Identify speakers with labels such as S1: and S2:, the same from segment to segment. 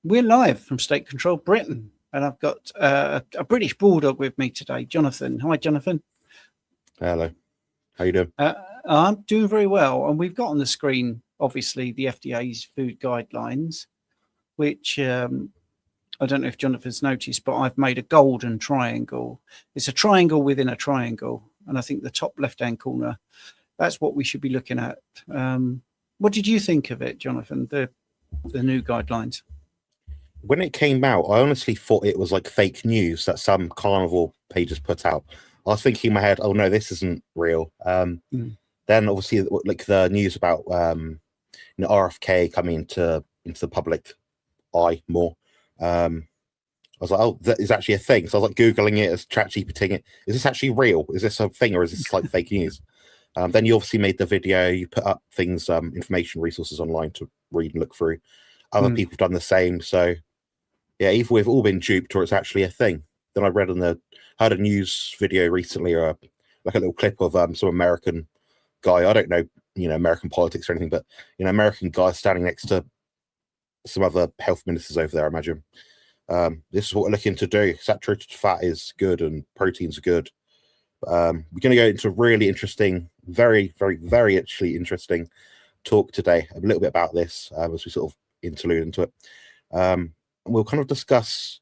S1: We're live from State Control Britain, and I've got a British Bulldog with me today, Jonathan. Hi, Jonathan.
S2: Hello. How you doing?
S1: I'm doing very well, and we've got on the screen, obviously, the FDA's food guidelines, which I don't know if Jonathan's noticed, but I've made a golden triangle. It's a triangle within a triangle, and I think the top left-hand corner, that's what we should be looking at. What did you think of it, Jonathan, the new guidelines?
S2: When it came out, I honestly thought it was like fake news that some carnivore pages put out. I was thinking in my head, oh no, this isn't real. Then obviously like the news about RFK coming into the public eye more. I was like, oh, that is actually a thing. So I was like Googling it, as ChatGPTing it. Is this actually real? Is this a thing, or is this like fake news? Then you obviously made the video, you put up things, information resources online to read and look through. Other people have done the same. So yeah, either we've all been duped or it's actually a thing. Then I read heard a news video recently, or like a little clip of some American guy. I don't know, American politics or anything, but American guy standing next to some other health ministers over there, I imagine. This is what we're looking to do. Saturated fat is good and proteins are good. We're going to go into a really interesting, very, very, very actually interesting talk today, a little bit about this as we sort of interlude into it. And we'll kind of discuss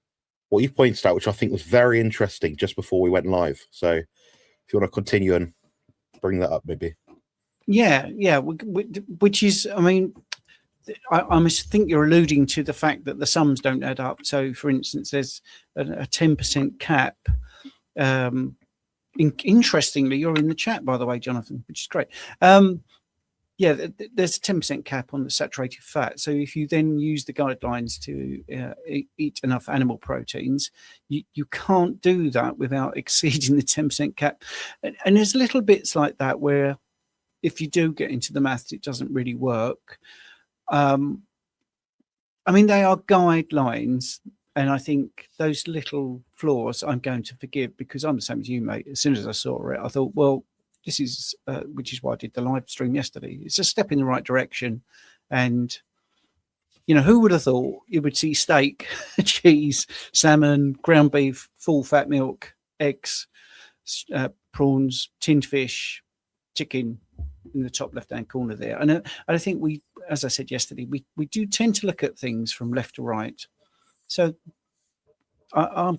S2: what you pointed out, which I think was very interesting just before we went live. So if you want to continue and bring that up, maybe. Yeah.
S1: Which is, I mean, I must think you're alluding to the fact that the sums don't add up. So, for instance, there's a 10% cap. Interestingly, you're in the chat, by the way, Jonathan, which is great. Yeah, there's a 10% cap on the saturated fat. So if you then use the guidelines to eat enough animal proteins, you can't do that without exceeding the 10% cap. And there's little bits like that where if you do get into the maths, it doesn't really work. I mean, they are guidelines. And I think those little flaws I'm going to forgive, because I'm the same as you, mate. As soon as I saw it, I thought, well, this is, which is why I did the live stream yesterday. It's a step in the right direction. And, who would have thought you would see steak, cheese, salmon, ground beef, full fat milk, eggs, prawns, tinned fish, chicken in the top left-hand corner there. And I think we, as I said yesterday, we do tend to look at things from left to right. So I'm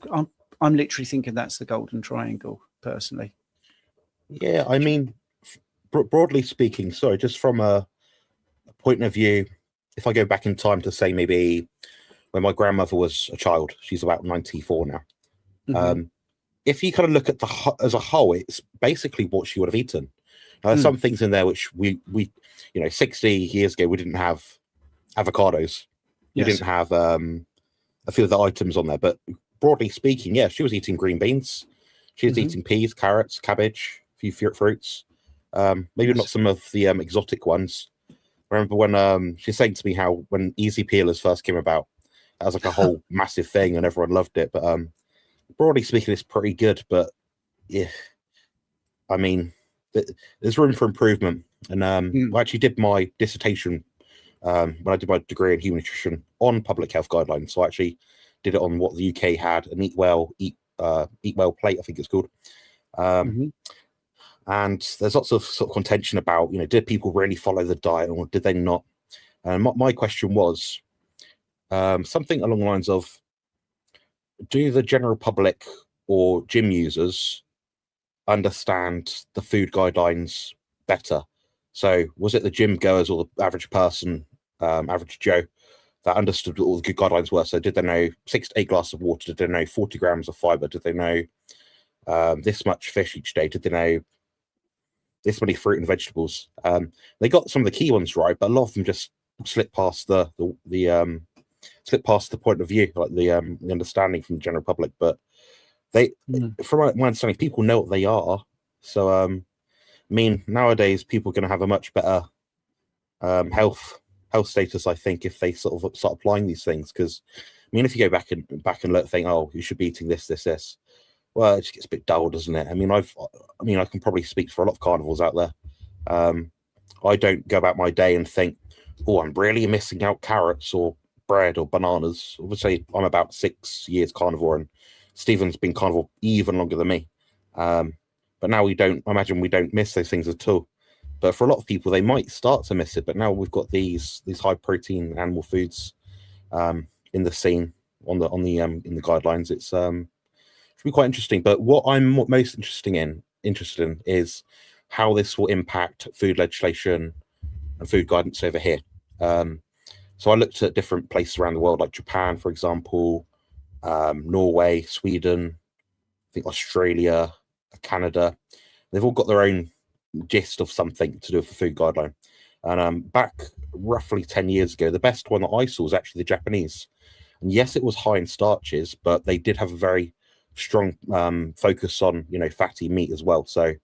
S1: literally thinking that's the golden triangle, personally.
S2: Yeah, I mean, broadly speaking, sorry, just from a point of view, if I go back in time to say maybe when my grandmother was a child, she's about 94 now. Mm-hmm. If you kind of look at as a whole, it's basically what she would have eaten. Now, there's some things in there which we 60 years ago, we didn't have avocados. We didn't have a few of the items on there, but broadly speaking, yeah, she was eating green beans. She was eating peas, carrots, cabbage, a few fruits, maybe not some of the exotic ones. I remember when she's saying to me how when easy peelers first came about, that was like a whole massive thing and everyone loved it. But broadly speaking, it's pretty good. But yeah, I mean, there's room for improvement. And I actually did my dissertation when I did my degree in human nutrition on public health guidelines. So I actually did it on what the UK had, an Eat Well plate, I think it's called. And there's lots of sort of contention about, did people really follow the diet or did they not? And my question was something along the lines of, do the general public or gym users understand the food guidelines better? So was it the gym goers or the average person, average Joe, that understood what all the good guidelines were? So did they know 6 to 8 glasses of water? Did they know 40 grams of fiber? Did they know this much fish each day? Did they know this many fruit and vegetables? They got some of the key ones right, but a lot of them just slipped past the point of view, like the understanding from the general public. But they, from my understanding, people know what they are. So I mean, nowadays people are going to have a much better health status, I think, if they sort of start applying these things. Because I mean, if you go back and look, think, oh, you should be eating this. Well, it just gets a bit dull, doesn't it? I mean, I can probably speak for a lot of carnivores out there. I don't go about my day and think, oh, I'm really missing out carrots or bread or bananas. Obviously, I'm about 6 years carnivore, and Stephen's been carnivore even longer than me. But now we don't miss those things at all. But for a lot of people, they might start to miss it. But now we've got these high protein animal foods in the scene in the guidelines. It's should be quite interesting. But what I'm most interested in is how this will impact food legislation and food guidance over here. So I looked at different places around the world, like Japan, for example, Norway, Sweden, I think Australia, Canada. They've all got their own gist of something to do with the food guideline. And back roughly 10 years ago, the best one that I saw was actually the Japanese. And yes, it was high in starches, but they did have a very strong focus on, fatty meat as well. So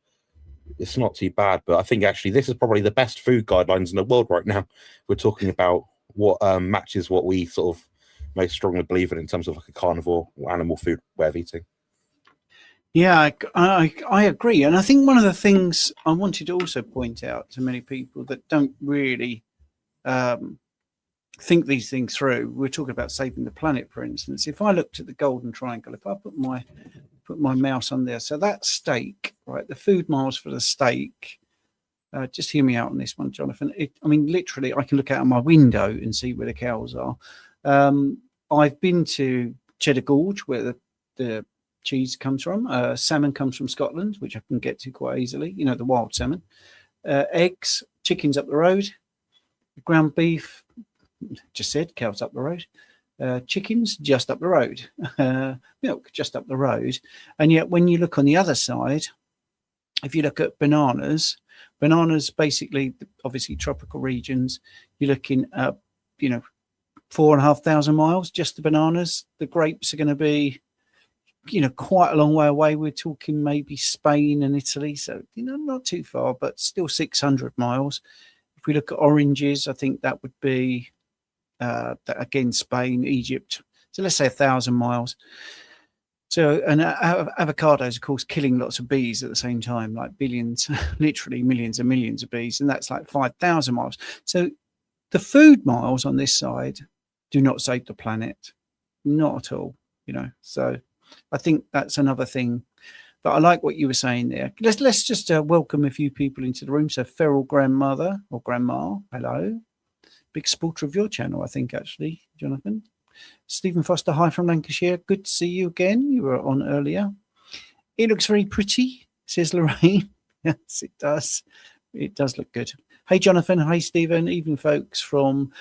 S2: it's not too bad. But I think actually this is probably the best food guidelines in the world right now. We're talking about what matches what we sort of most strongly believe in terms of like a carnivore or animal food way of eating.
S1: Yeah, I agree. And I think one of the things I wanted to also point out to many people that don't really think these things through, we're talking about saving the planet, for instance. If I looked at the golden triangle, if I put my mouse on there, so that steak, right, the food miles for the steak, just hear me out on this one, Jonathan. Literally, I can look out of my window and see where the cows are. I've been to Cheddar Gorge, where the cheese comes from. Salmon comes from Scotland, which I can get to quite easily, the wild salmon. Eggs, chickens up the road. Ground beef, just said, cows up the road. Chickens, just up the road. Milk, just up the road. And yet when you look on the other side, if you look at bananas basically, obviously tropical regions, you're looking at, 4,500 miles, just the bananas. The grapes are going to be, quite a long way away. We're talking maybe Spain and Italy. So, not too far, but still 600 miles. If we look at oranges, I think that would be, again, Spain, Egypt. So let's say 1,000 miles. So, and avocados, of course, killing lots of bees at the same time, like billions, literally millions and millions of bees. And that's like 5,000 miles. So the food miles on this side do not save the planet. Not at all, So I think that's another thing. But I like what you were saying there. Let's just welcome a few people into the room. So feral grandmother or grandma, hello. Big supporter of your channel, I think, actually, Jonathan. Stephen Foster, hi from Lancashire. Good to see you again. You were on earlier. It looks very pretty, says Lorraine. Yes, it does. It does look good. Hey, Jonathan. Hi, Stephen. Even folks from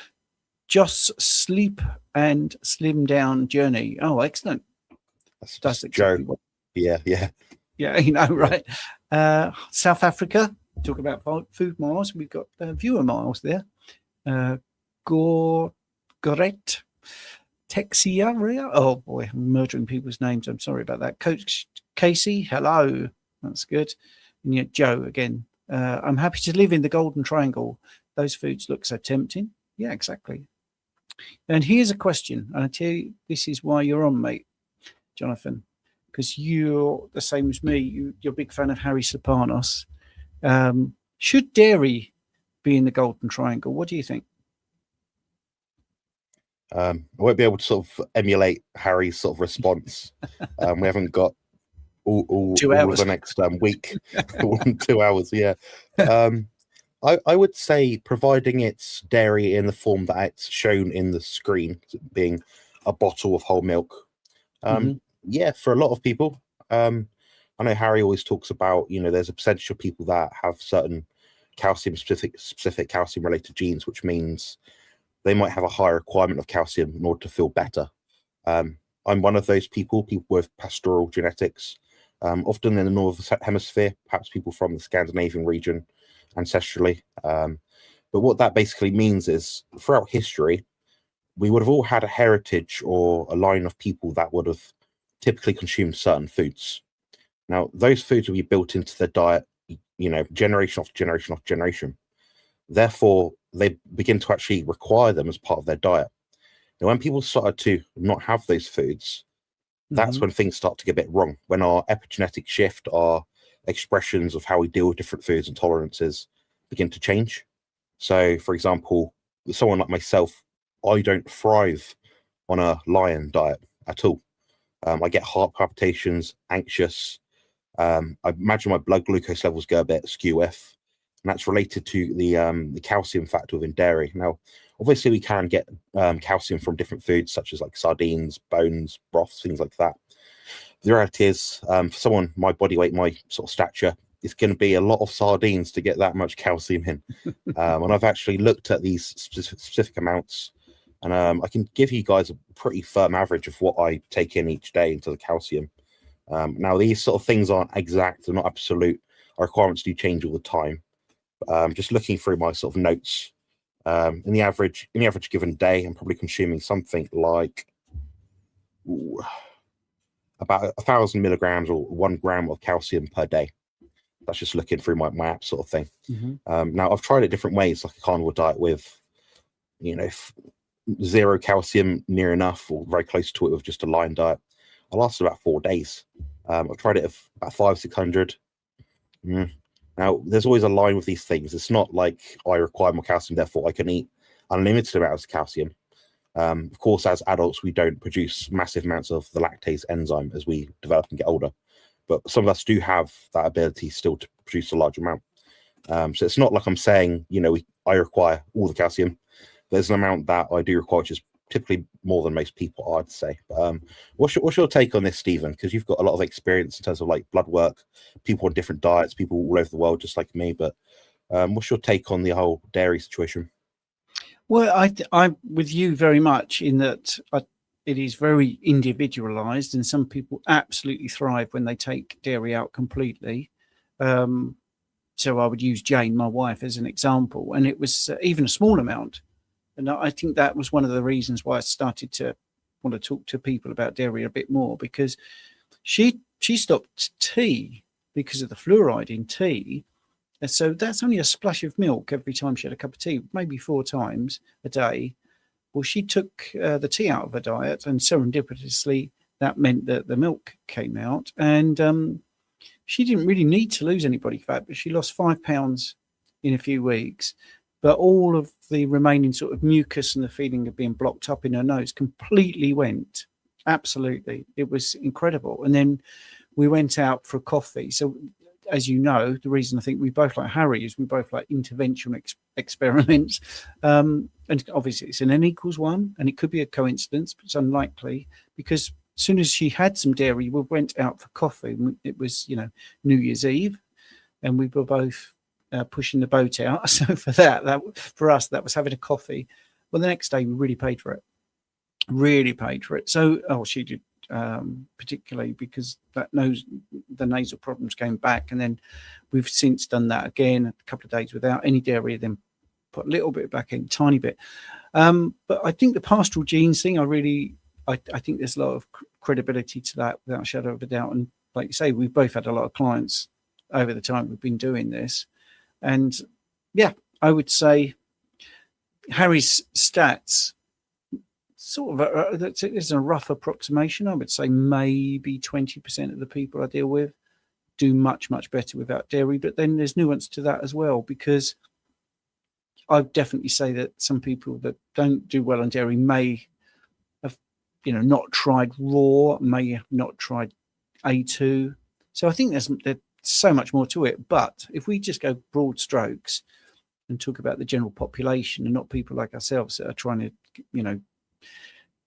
S1: Just Sleep and Slim Down Journey. Oh, excellent.
S2: That's exactly Joe. Yeah.
S1: Yeah, right. South Africa, talk about food miles. We've got viewer miles there. Goret, Texia. Oh boy, I'm murdering people's names. I'm sorry about that. Coach Casey, hello. That's good. And yet Joe again. I'm happy to live in the Golden Triangle. Those foods look so tempting. Yeah, exactly. And here's a question, and I tell you, this is why you're on, mate, Jonathan, because you're the same as me. You're a big fan of Harry Sopanos. Should dairy be in the Golden Triangle? What do you think?
S2: I won't be able to sort of emulate Harry's sort of response. We haven't got all of the next week, 2 hours. Yeah. I would say, providing it's dairy in the form that it's shown in the screen, being a bottle of whole milk. Yeah, for a lot of people. I know Harry always talks about, there's a percentage of people that have certain specific calcium related genes, which means they might have a higher requirement of calcium in order to feel better. I'm one of those people with pastoral genetics, often in the northern hemisphere, perhaps people from the Scandinavian region ancestrally. But what that basically means is, throughout history, we would have all had a heritage or a line of people that would have typically consumed certain foods. Now, those foods will be built into their diet, generation after generation after generation. Therefore, they begin to actually require them as part of their diet. Now, when people started to not have those foods, that's when things start to get a bit wrong. When our epigenetic shift, our expressions of how we deal with different foods and tolerances begin to change. So, for example, someone like myself, I don't thrive on a lion diet at all. I get heart palpitations, anxious. I imagine my blood glucose levels go a bit skew if, and that's related to the calcium factor within dairy. Now, obviously, we can get calcium from different foods, such as like sardines, bones, broths, things like that. The reality is, for someone my body weight, my sort of stature, it's going to be a lot of sardines to get that much calcium in. And I've actually looked at these specific amounts, and I can give you guys a pretty firm average of what I take in each day into the calcium. Now, these sort of things aren't exact, they're not absolute. Our requirements do change all the time. Just looking through my sort of notes, in the average given day, I'm probably consuming something like about 1,000 milligrams or 1 gram of calcium per day. That's just looking through my app sort of thing. Now, I've tried it different ways, like a carnivore diet with, you know, zero calcium near enough or very close to it with just a lion diet. I lasted about 4 days. I've tried it at about 500-600. Now, there's always a line with these things. It's not like I require more calcium, therefore I can eat unlimited amounts of calcium. Of course, as adults, we don't produce massive amounts of the lactase enzyme as we develop and get older. But some of us do have that ability still to produce a large amount. So it's not like I'm saying, you know, I require all the calcium. There's an amount that I do require, which is typically more than most people, I'd say. But what's your take on this, Stephen? Because you've got a lot of experience in terms of like blood work, people on different diets, people all over the world, just like me. But what's your take on the whole dairy situation?
S1: Well, I'm with you very much in that it is very individualized, and some people absolutely thrive when they take dairy out completely. So I would use Jane, my wife, as an example, and it was even a small amount. And I think that was one of the reasons why I started to want to talk to people about dairy a bit more, because she stopped tea because of the fluoride in tea. And so that's only a splash of milk every time she had a cup of tea, maybe 4 times a day. Well, she took the tea out of her diet, and serendipitously, that meant that the milk came out. And she didn't really need to lose any body fat, but she lost 5 pounds in a few weeks. But all of the remaining sort of mucus and the feeling of being blocked up in her nose completely went. Absolutely. It was incredible. And then we went out for coffee. So, as you know, the reason I think we both like Harry is we both like intervention experiments. And obviously it's an N equals 1, and it could be a coincidence, but it's unlikely, because as soon as she had some dairy, we went out for coffee. It was, you know, New Year's Eve, and we were both pushing the boat out. So for for us, that was having a coffee. Well, the next day we really paid for it. So, she did, particularly because the nasal problems came back, and then we've since done that again, a couple of days without any dairy, then put a little bit back in, tiny bit. But I think the pastoral genes thing, I think there's a lot of credibility to that, without a shadow of a doubt. And like you say, we've both had a lot of clients over the time we've been doing this. And yeah, I would say Harry's stats, sort of, it's a rough approximation. I would say maybe 20% of the people I deal with do much, much better without dairy. But then there's nuance to that as well, because I would definitely say that some people that don't do well on dairy may have, you know, not tried raw, may have not tried A2. So I think there's so much more to it. But if we just go broad strokes and talk about the general population and not people like ourselves that are trying to, you know,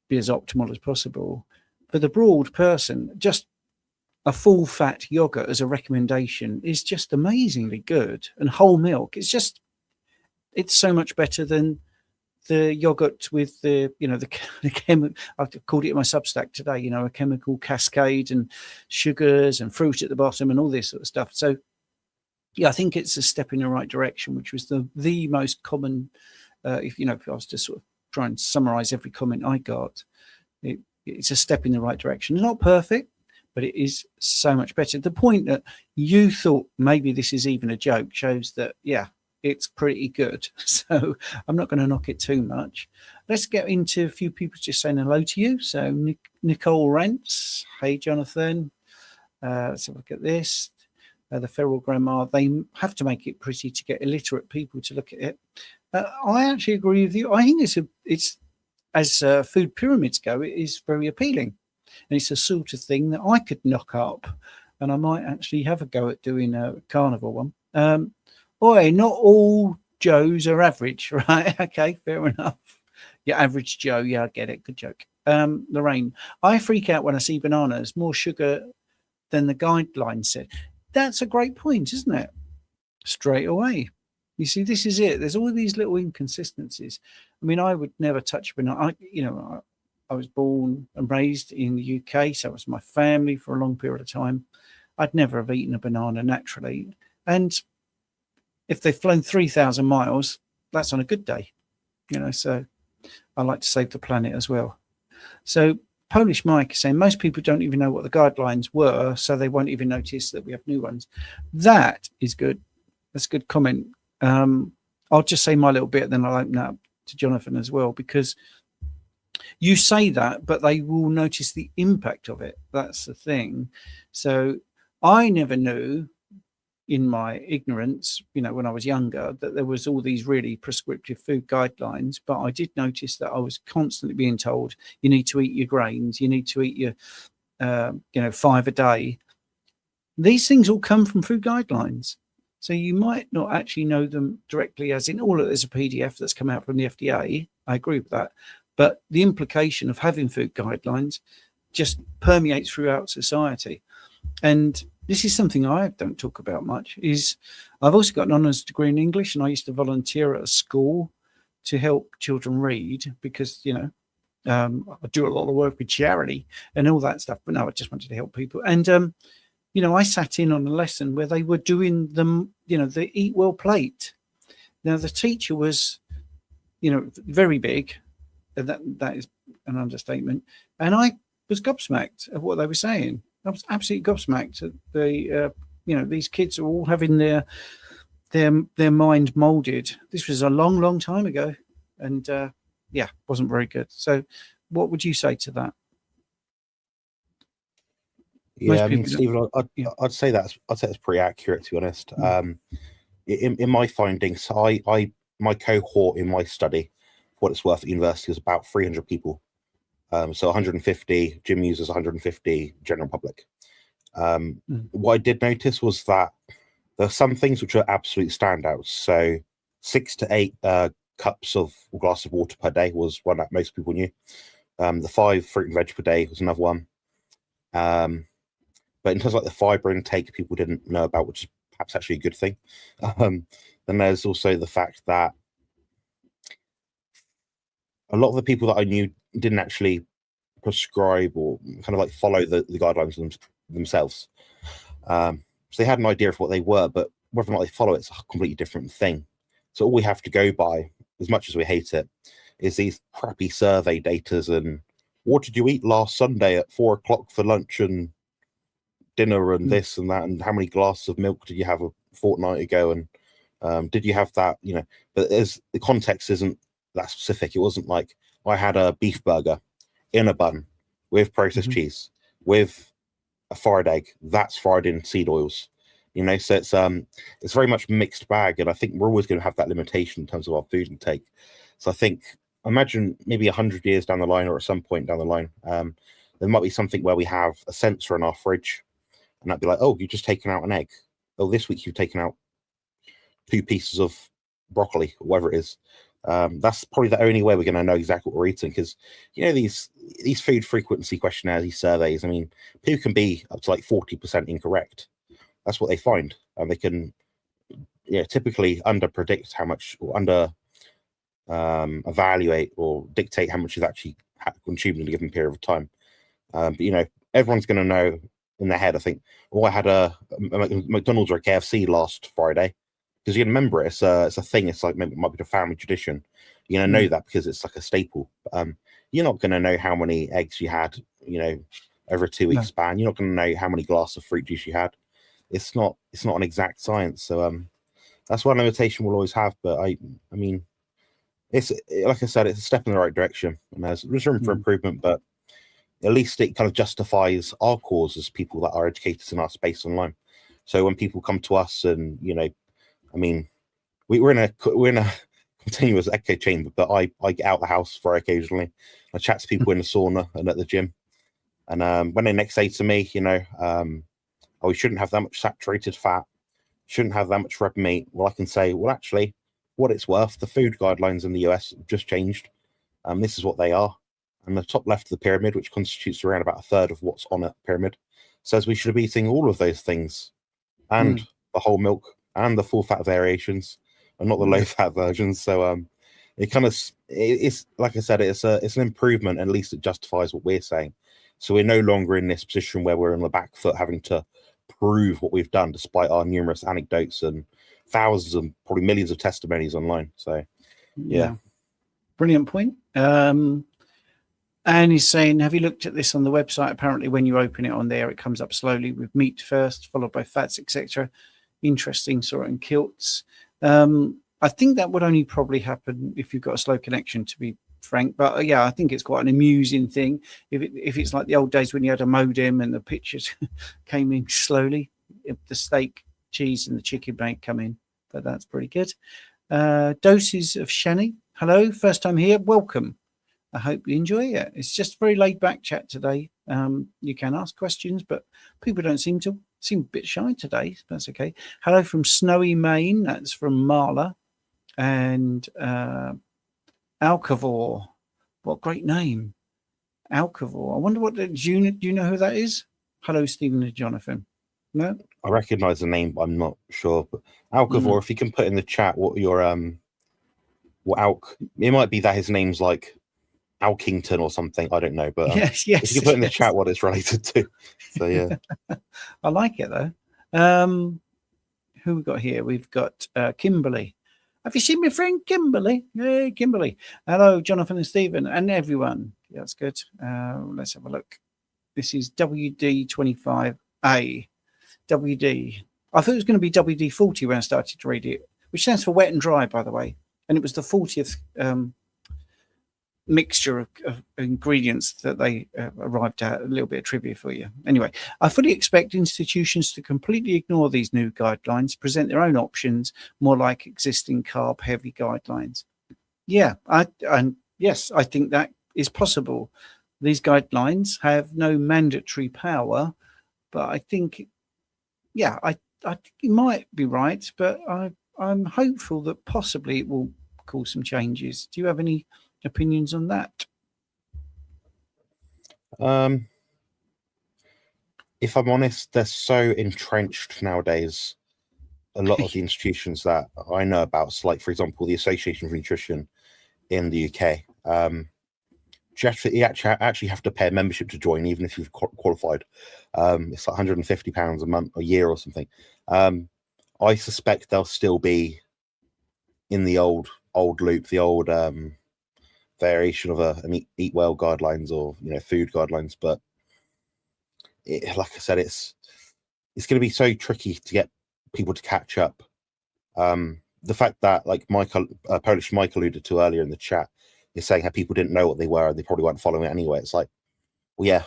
S1: be as optimal as possible, for the broad person, just a full fat yogurt as a recommendation is just amazingly good. And whole milk, it's so much better than the yogurt with the, you know, the chemical, I've called it in my Substack today, you know, a chemical cascade and sugars and fruit at the bottom and all this sort of stuff. So yeah, I think it's a step in the right direction, which was the most common, if I was to sort of try and summarize every comment I got, it's a step in the right direction. It's not perfect, but it is so much better. The point that you thought maybe this is even a joke shows that, yeah, it's pretty good. So I'm not going to knock it too much. Let's get into a few people just saying hello to you. So Nicole Rents, hey Jonathan. Let's have a look at this. The feral grandma, they have to make it pretty to get illiterate people to look at it. I actually agree with you. I think it's as food pyramids go, it is very appealing. And it's a sort of thing that I could knock up, and I might actually have a go at doing a carnivore one. Not all Joes are average, right? Okay, fair enough. Your average Joe, yeah, I get it. Good joke. Lorraine, I freak out when I see bananas, more sugar than the guidelines said. That's a great point, isn't it? Straight away. You see, this is it. There's all these little inconsistencies. I mean, I would never touch a banana. I was born and raised in the UK, so it was my family for a long period of time. I'd never have eaten a banana naturally. And if they've flown 3,000 miles, that's on a good day, so I like to save the planet as well. So Polish Mike is saying most people don't even know what the guidelines were, so they won't even notice that we have new ones. That is good. That's a good comment. I'll just say my little bit, then I'll open up to Jonathan as well, because you say that, but they will notice the impact of it. That's the thing. So I never knew, in my ignorance, when I was younger, that there was all these really prescriptive food guidelines, but I did notice that I was constantly being told, you need to eat your grains, you need to eat your 5 a day. These things all come from food guidelines, so you might not actually know them directly, as in there's a PDF that's come out from the FDA. I agree with that, but the implication of having food guidelines just permeates throughout society. And this is something I don't talk about much. Is I've also got an honours degree in English, and I used to volunteer at a school to help children read, because I do a lot of work with charity and all that stuff. But no, I just wanted to help people. And I sat in on a lesson where they were doing the Eat Well plate. Now the teacher was, very big, and that is an understatement. And I was gobsmacked at what they were saying. I was absolutely gobsmacked at these kids are all having their mind molded. This was a long, long time ago, and wasn't very good. So what would you say to that?
S2: Yeah, I mean, Stephen, I'd say that's pretty accurate, to be honest. In my findings, my cohort in my study, for what it's worth, at university was about 300 people. So 150 gym users, 150 general public. What I did notice was that there are some things which are absolute standouts. So 6 to 8 cups of or glass of water per day was one that most people knew. The 5 fruit and veg per day was another one. But in terms of the fiber intake, people didn't know about, which is perhaps actually a good thing. Then there's also the fact that a lot of the people that I knew didn't actually prescribe or kind of follow the guidelines themselves. So they had an idea of what they were, but whether or not they follow it's a completely different thing. So all we have to go by, as much as we hate it, is these crappy survey datas and what did you eat last Sunday at 4 o'clock for lunch and dinner and this and that, and how many glasses of milk did you have a fortnight ago, and did you have that, but the context isn't that specific. It wasn't like I had a beef burger in a bun with processed cheese with a fried egg that's fried in seed oils, so it's very much mixed bag, and I think we're always going to have that limitation in terms of our food intake. So I think, imagine maybe 100 years down the line, or at some point down the line, there might be something where we have a sensor in our fridge, and that'd be like, oh, you've just taken out an egg. Oh, this week you've taken out 2 pieces of broccoli, or whatever it is. That's probably the only way we're going to know exactly what we're eating, because these food frequency questionnaires, these surveys, I mean, people can be up to 40% incorrect. That's what they find, and they can typically under predict how much, or under evaluate or dictate how much is actually consumed in a given period of time. But everyone's going to know in their head, I think, I had a McDonald's or a KFC last Friday, because you remember it's a thing. It's it might be a family tradition. You're gonna know that because it's like a staple. You're not gonna know how many eggs you had, over a 2-week span. You're not gonna know how many glasses of fruit juice you had. It's not an exact science. So that's one limitation we'll always have. But I mean, it's like I said, it's a step in the right direction, and there's room for improvement. But at least it kind of justifies our cause as people that are educators in our space online. So when people come to us and I mean, we're in a continuous echo chamber, but I get out the house very occasionally. I chat to people in the sauna and at the gym. And when they next say to me, oh, we shouldn't have that much saturated fat, shouldn't have that much red meat, well, I can say, well, actually, what it's worth, the food guidelines in the US have just changed. This is what they are. And the top left of the pyramid, which constitutes around about a third of what's on a pyramid, says we should be eating all of those things and the whole milk and the full fat variations and not the low fat versions. So it's like I said, it's an improvement. At least it justifies what we're saying. So we're no longer in this position where we're on the back foot having to prove what we've done, despite our numerous anecdotes and thousands and probably millions of testimonies online. So yeah.
S1: Brilliant point. And he's saying, have you looked at this on the website? Apparently, when you open it on there, it comes up slowly with meat first, followed by fats, etc. Interesting, sort of kilts. I think that would only probably happen if you've got a slow connection, to be frank. But yeah, I think it's quite an amusing thing. If it's like the old days when you had a modem and the pictures came in slowly, if the steak, cheese, and the chicken may come in. But that's pretty good. Doses of Shani. Hello, first time here. Welcome. I hope you enjoy it. It's just a very laid back chat today. You can ask questions, but people don't seem a bit shy today. That's okay. Hello from Snowy Maine. That's from Marla. And Alcavor. What great name. Alcavor. I wonder what do you know who that is? Hello, Stephen and Jonathan. No?
S2: I recognise the name, but I'm not sure. But Alcavor, if you can put in the chat what your it might be that his name's like Alkington or something. I don't know, but
S1: yes,
S2: if you can put in the chat what it's related to. So yeah.
S1: I like it though. Who we got here? We've got Kimberly. Have you seen my friend Kimberly? Hey, Kimberly. Hello, Jonathan and Stephen and everyone. Yeah, that's good. Let's have a look. This is WD25A. WD. I thought it was going to be WD40 when I started to read it, which stands for wet and dry, by the way. And it was the 40th mixture of ingredients that they arrived at. A little bit of trivia for you. Anyway, I fully expect institutions to completely ignore these new guidelines, present their own options, more like existing carb-heavy guidelines. Yeah, I think that is possible. These guidelines have no mandatory power, but I think, I think you might be right, but I'm hopeful that possibly it will cause some changes. Do you have any opinions on that?
S2: If I'm honest, they're so entrenched nowadays. A lot of the institutions that I know about, so like for example, the Association for Nutrition in the UK, you actually have to pay a membership to join, even if you've qualified. It's like £150 a month, a year, or something. I suspect they'll still be in the old loop, the old variation of an eat well guidelines or food guidelines. But like I said, it's going to be so tricky to get people to catch up. The fact that, like Polish Mike alluded to earlier in the chat, is saying how people didn't know what they were and they probably weren't following it anyway. It's like, well, yeah,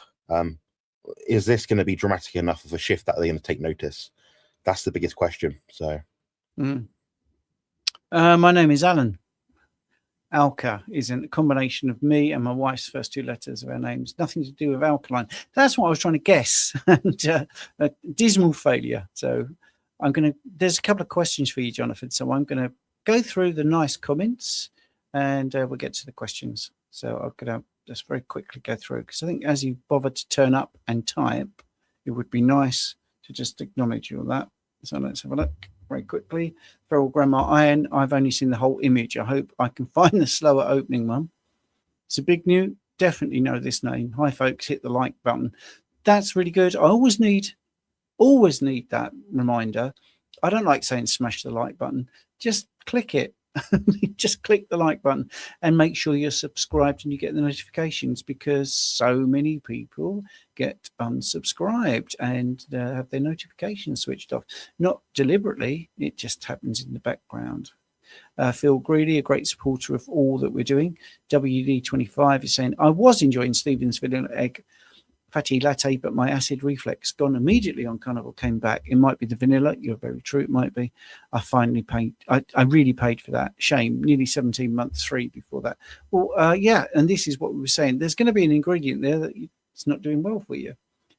S2: is this going to be dramatic enough of a shift that they're going to take notice? That's the biggest question. So,
S1: my name is Alan. Alka is a combination of me and my wife's first two letters of our names. Nothing to do with alkaline. That's what I was trying to guess. And a dismal failure. So there's a couple of questions for you, Jonathan. So I'm going to go through the nice comments and we'll get to the questions. So I'm going to just very quickly go through, because I think as you bothered to turn up and type, it would be nice to just acknowledge all that. So let's have a look very quickly. Feral Grandma Iron, I've only seen the whole image. I hope I can find the slower opening one. It's a big new, definitely know this name. Hi folks, hit the like button. That's really good. I always need that reminder. I don't like saying smash the like button. Just click it. Just click the like button and make sure you're subscribed and you get the notifications, because so many people get unsubscribed and have their notifications switched off. Not deliberately, it just happens in the background. Phil Greeley, a great supporter of all that we're doing. WD25 is saying, I was enjoying Stephen's vanilla egg fatty latte, but my acid reflux gone immediately on Carnivore, came back. It might be the vanilla. You're very true. It might be. I finally paid. I really paid for that. Shame. Nearly 17 months free before that. Well, yeah. And this is what we were saying. There's going to be an ingredient there that it's not doing well for you.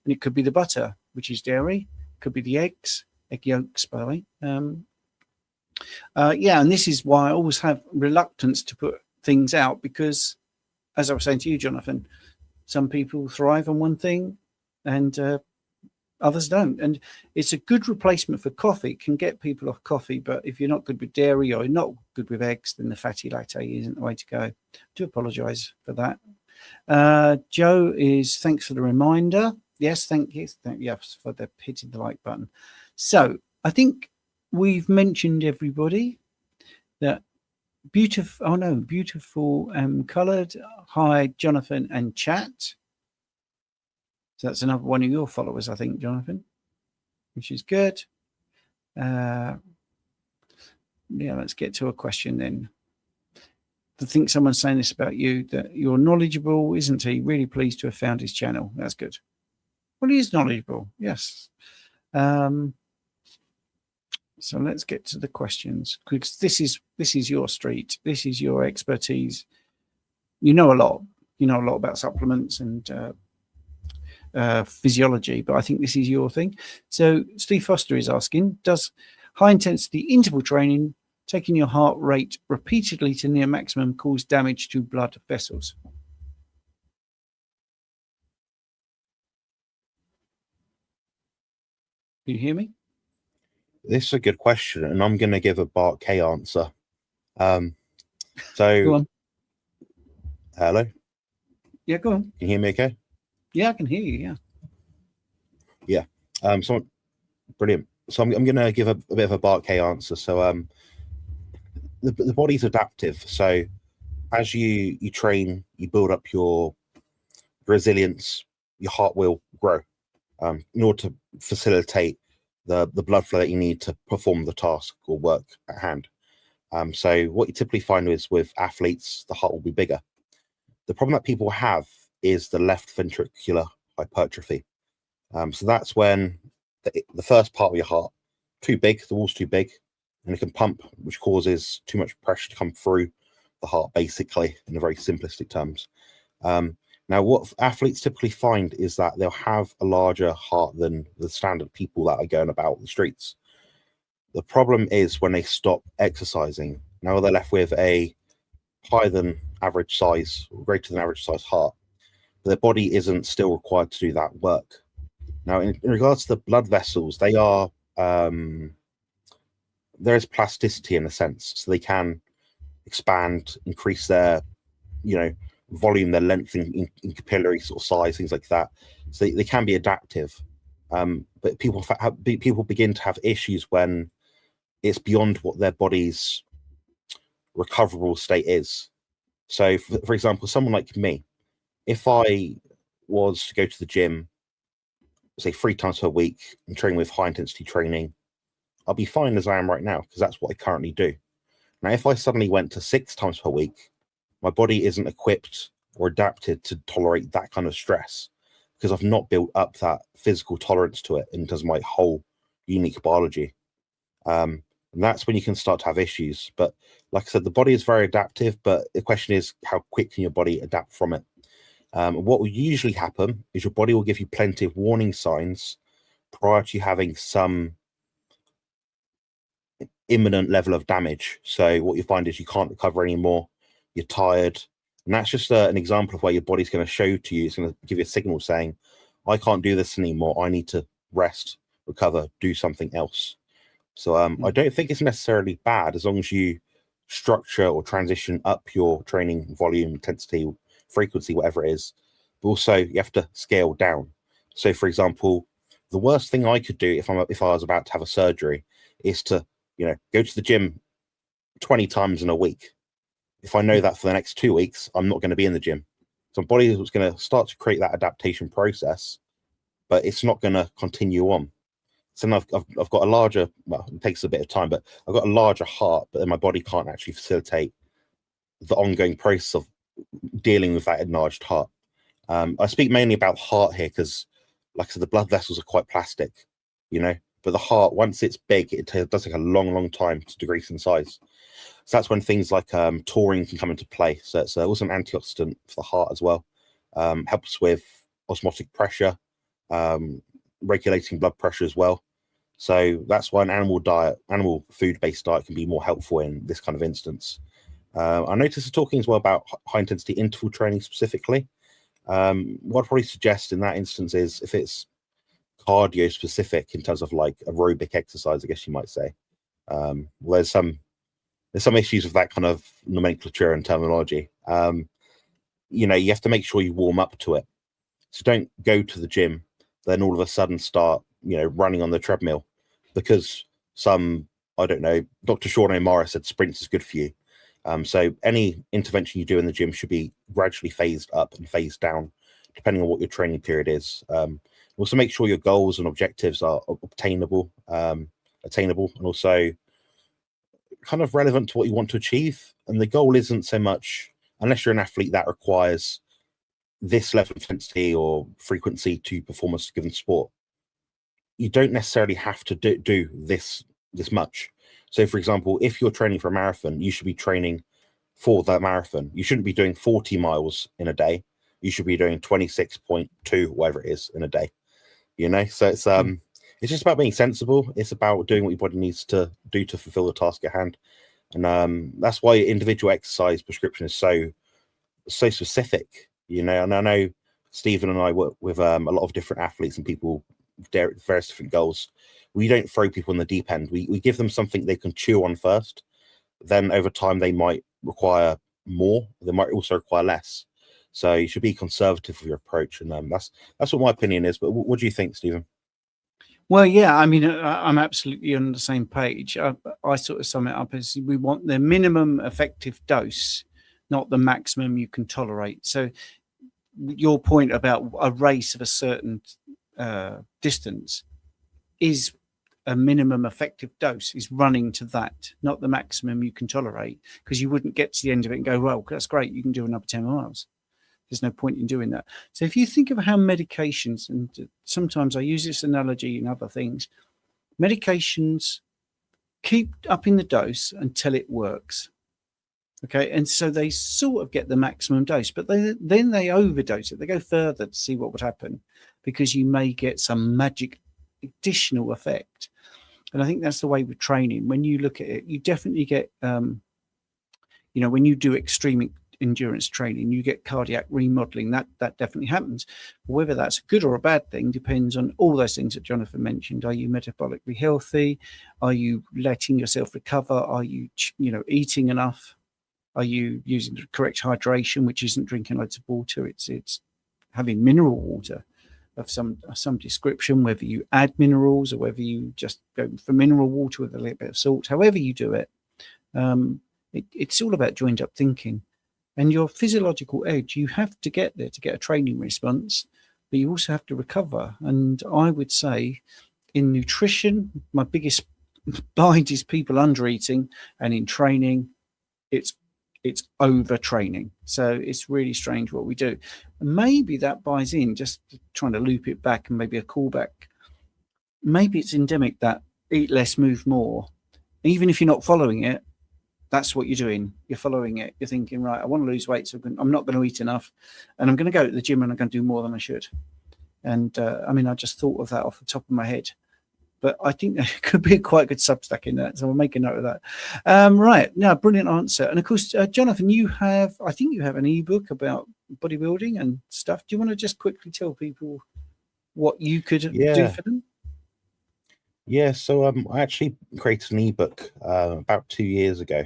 S1: And it could be the butter, which is dairy. It could be the eggs, egg yolks, by the way. Yeah. And this is why I always have reluctance to put things out, because as I was saying to you, Jonathan, some people thrive on one thing and others don't. And it's a good replacement for coffee. It can get people off coffee, but if you're not good with dairy or you're not good with eggs, then the fatty latte isn't the way to go. I do apologize for that. Joe is, thanks for the reminder. Yes, thank you. Yes, for the hitting the like button. So I think we've mentioned everybody that beautiful colored. Hi, Jonathan and chat. So that's another one of your followers, I think, Jonathan, which is good. Yeah, let's get to a question then. I think someone's saying this about you, that you're knowledgeable, isn't he? Really pleased to have found his channel. That's good. Well, he is knowledgeable, yes. So let's get to the questions, because this is your street. This is your expertise. You know a lot. You know a lot about supplements and physiology, but I think this is your thing. So Steve Foster is asking, does high intensity interval training, taking your heart rate repeatedly to near maximum, cause damage to blood vessels? Can you hear me?
S2: This is a good question, and I'm going to give a Bart K answer.
S1: Go on.
S2: Hello?
S1: Yeah, go on.
S2: Can you hear me okay?
S1: Yeah, I can hear you, yeah.
S2: So brilliant. So I'm going to give a bit of a Bart K answer. So the body's adaptive. So as you train, you build up your resilience, your heart will grow in order to facilitate the blood flow that you need to perform the task or work at hand. So what you typically find is with athletes, the heart will be bigger. The problem that people have is the left ventricular hypertrophy. So that's when the first part of your heart too big, the wall's too big, and it can pump, which causes too much pressure to come through the heart, basically, in a very simplistic terms. Now, what athletes typically find is that they'll have a larger heart than the standard people that are going about the streets. The problem is when they stop exercising, now they're left with a higher than average size, or greater than average size heart, but their body isn't still required to do that work. Now, in regards to the blood vessels, they are, there is plasticity in a sense, so they can expand, increase their, volume, their length in capillary sort of size, things like that. So they can be adaptive, but people begin to have issues when it's beyond what their body's recoverable state is. So, for example, someone like me, if I was to go to the gym, say 3 times per week and train with high intensity training, I'll be fine as I am right now, because that's what I currently do. Now, if I suddenly went to 6 times per week, my body isn't equipped or adapted to tolerate that kind of stress, because I've not built up that physical tolerance to it in terms of my whole unique biology. And that's when you can start to have issues. But like I said, the body is very adaptive, but the question is, how quick can your body adapt from it? What will usually happen is your body will give you plenty of warning signs prior to you having some imminent level of damage. So what you find is you can't recover anymore, you're tired, and that's just an example of where your body's going to show to you, it's going to give you a signal saying, I can't do this anymore, I need to rest, recover, do something else. So I don't think it's necessarily bad as long as you structure or transition up your training volume, intensity, frequency, whatever it is. But also you have to scale down. So for example, the worst thing I could do if I was about to have a surgery is to go to the gym 20 times in a week. If I know that for the next 2 weeks, I'm not going to be in the gym. So my body is going to start to create that adaptation process, but it's not going to continue on. So now I've got a larger, well, it takes a bit of time, but I've got a larger heart, but then my body can't actually facilitate the ongoing process of dealing with that enlarged heart. I speak mainly about heart here because, like I said, the blood vessels are quite plastic, you know, but the heart, once it's big, it does take a long time to decrease in size. So that's when things like taurine can come into play. So it's also an antioxidant for the heart as well. Helps with osmotic pressure, regulating blood pressure as well. So that's why an animal food-based diet can be more helpful in this kind of instance. I noticed talking as well about high intensity interval training specifically. What I'd probably suggest in that instance is if it's cardio specific in terms of like aerobic exercise, I guess you might say. Well, there's some issues with that kind of nomenclature and terminology. You know, you have to make sure you warm up to it. So don't go to the gym, then all of a sudden start, you know, running on the treadmill because I don't know, Dr. Sean O'Mara said sprints is good for you. So any intervention you do in the gym should be gradually phased up and phased down, depending on what your training period is. Also make sure your goals and objectives are attainable, and also kind of relevant to what you want to achieve. And the goal isn't so much, unless you're an athlete that requires this level of intensity or frequency to perform a given sport, you don't necessarily have to do this much. So, for example, if you're training for a marathon, you should be training for that marathon. You shouldn't be doing 40 miles in a day. You should be doing 26.2, whatever it is, in a day. You know, so it's just about being sensible. It's about doing what your body needs to do to fulfill the task at hand, and that's why individual exercise prescription is so specific. You know, and I know Stephen and I work with a lot of different athletes and people with various different goals. We don't throw people in the deep end. We give them something they can chew on first. Then over time, they might require more. They might also require less. So you should be conservative with your approach. And that's what my opinion is. But what do you think, Stephen?
S1: Well, yeah, I mean, I'm absolutely on the same page. I sort of sum it up as we want the minimum effective dose, not the maximum you can tolerate. So your point about a race of a certain distance is a minimum effective dose, is running to that, not the maximum you can tolerate, because you wouldn't get to the end of it and go, well, that's great, you can do another 10 miles. There's no point in doing that. So if you think of how medications, and sometimes I use this analogy in other things, medications keep upping the dose until it works. Okay, and so they sort of get the maximum dose, but then they overdose it. They go further to see what would happen, because you may get some magic additional effect. And I think that's the way with training. When you look at it, you definitely get, you know, when you do extreme endurance training, you get cardiac remodeling. That definitely happens. Whether that's a good or a bad thing depends on all those things that Jonathan mentioned. Are you metabolically healthy? Are you letting yourself recover? Are you, you know, eating enough? Are you using the correct hydration, which isn't drinking loads of water? It's having mineral water of some description, whether you add minerals or whether you just go for mineral water with a little bit of salt. However you do it, it's all about joined up thinking. And your physiological edge, you have to get there to get a training response, but you also have to recover. And I would say in nutrition, my biggest bind is people under eating, and in training, it's overtraining. So it's really strange what we do. And maybe that buys in, just trying to loop it back and maybe a callback. Maybe it's endemic that eat less, move more. Even if you're not following it, that's what you're doing. You're following it. You're thinking, right, I want to lose weight, so I'm not going to eat enough, and I'm going to go to the gym and I'm going to do more than I should. And I mean, I just thought of that off the top of my head. But I think there could be a quite good Substack in that, so I'll make a note of that. Right, now, brilliant answer. And of course, Jonathan, I think you have an ebook about bodybuilding and stuff. Do you want to just quickly tell people what you could do for them?
S2: Yeah, so I actually created an ebook about 2 years ago.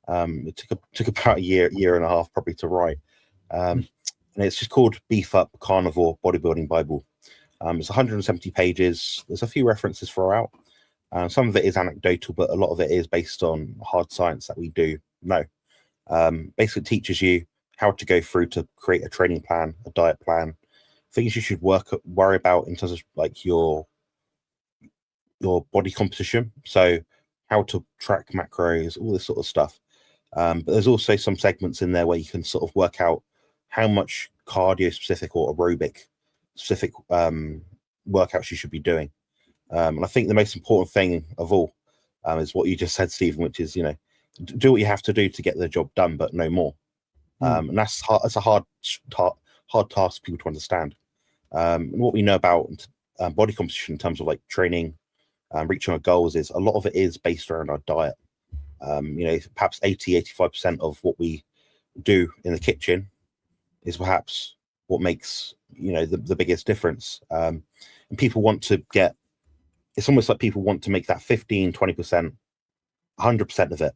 S2: It took about a year and a half probably to write, and it's just called Beef Up Carnivore Bodybuilding Bible. It's 170 pages. There's a few references throughout. Some of it is anecdotal, but a lot of it is based on hard science that we do know. Basically, it teaches you how to go through to create a training plan, a diet plan, things you should worry about in terms of like your body composition. So how to track macros, all this sort of stuff. But there's also some segments in there where you can sort of work out how much cardio specific or aerobic specific workouts you should be doing. And I think the most important thing of all is what you just said, Stephen, which is, do what you have to do to get the job done, but no more. And that's hard. That's a hard task for people to understand. And what we know about body composition in terms of like training, reaching our goals, is a lot of it is based around our diet. Perhaps 80-85% of what we do in the kitchen is perhaps what makes the biggest difference. And people want to get, it's almost like people want to make that 15-20%, 100% of it,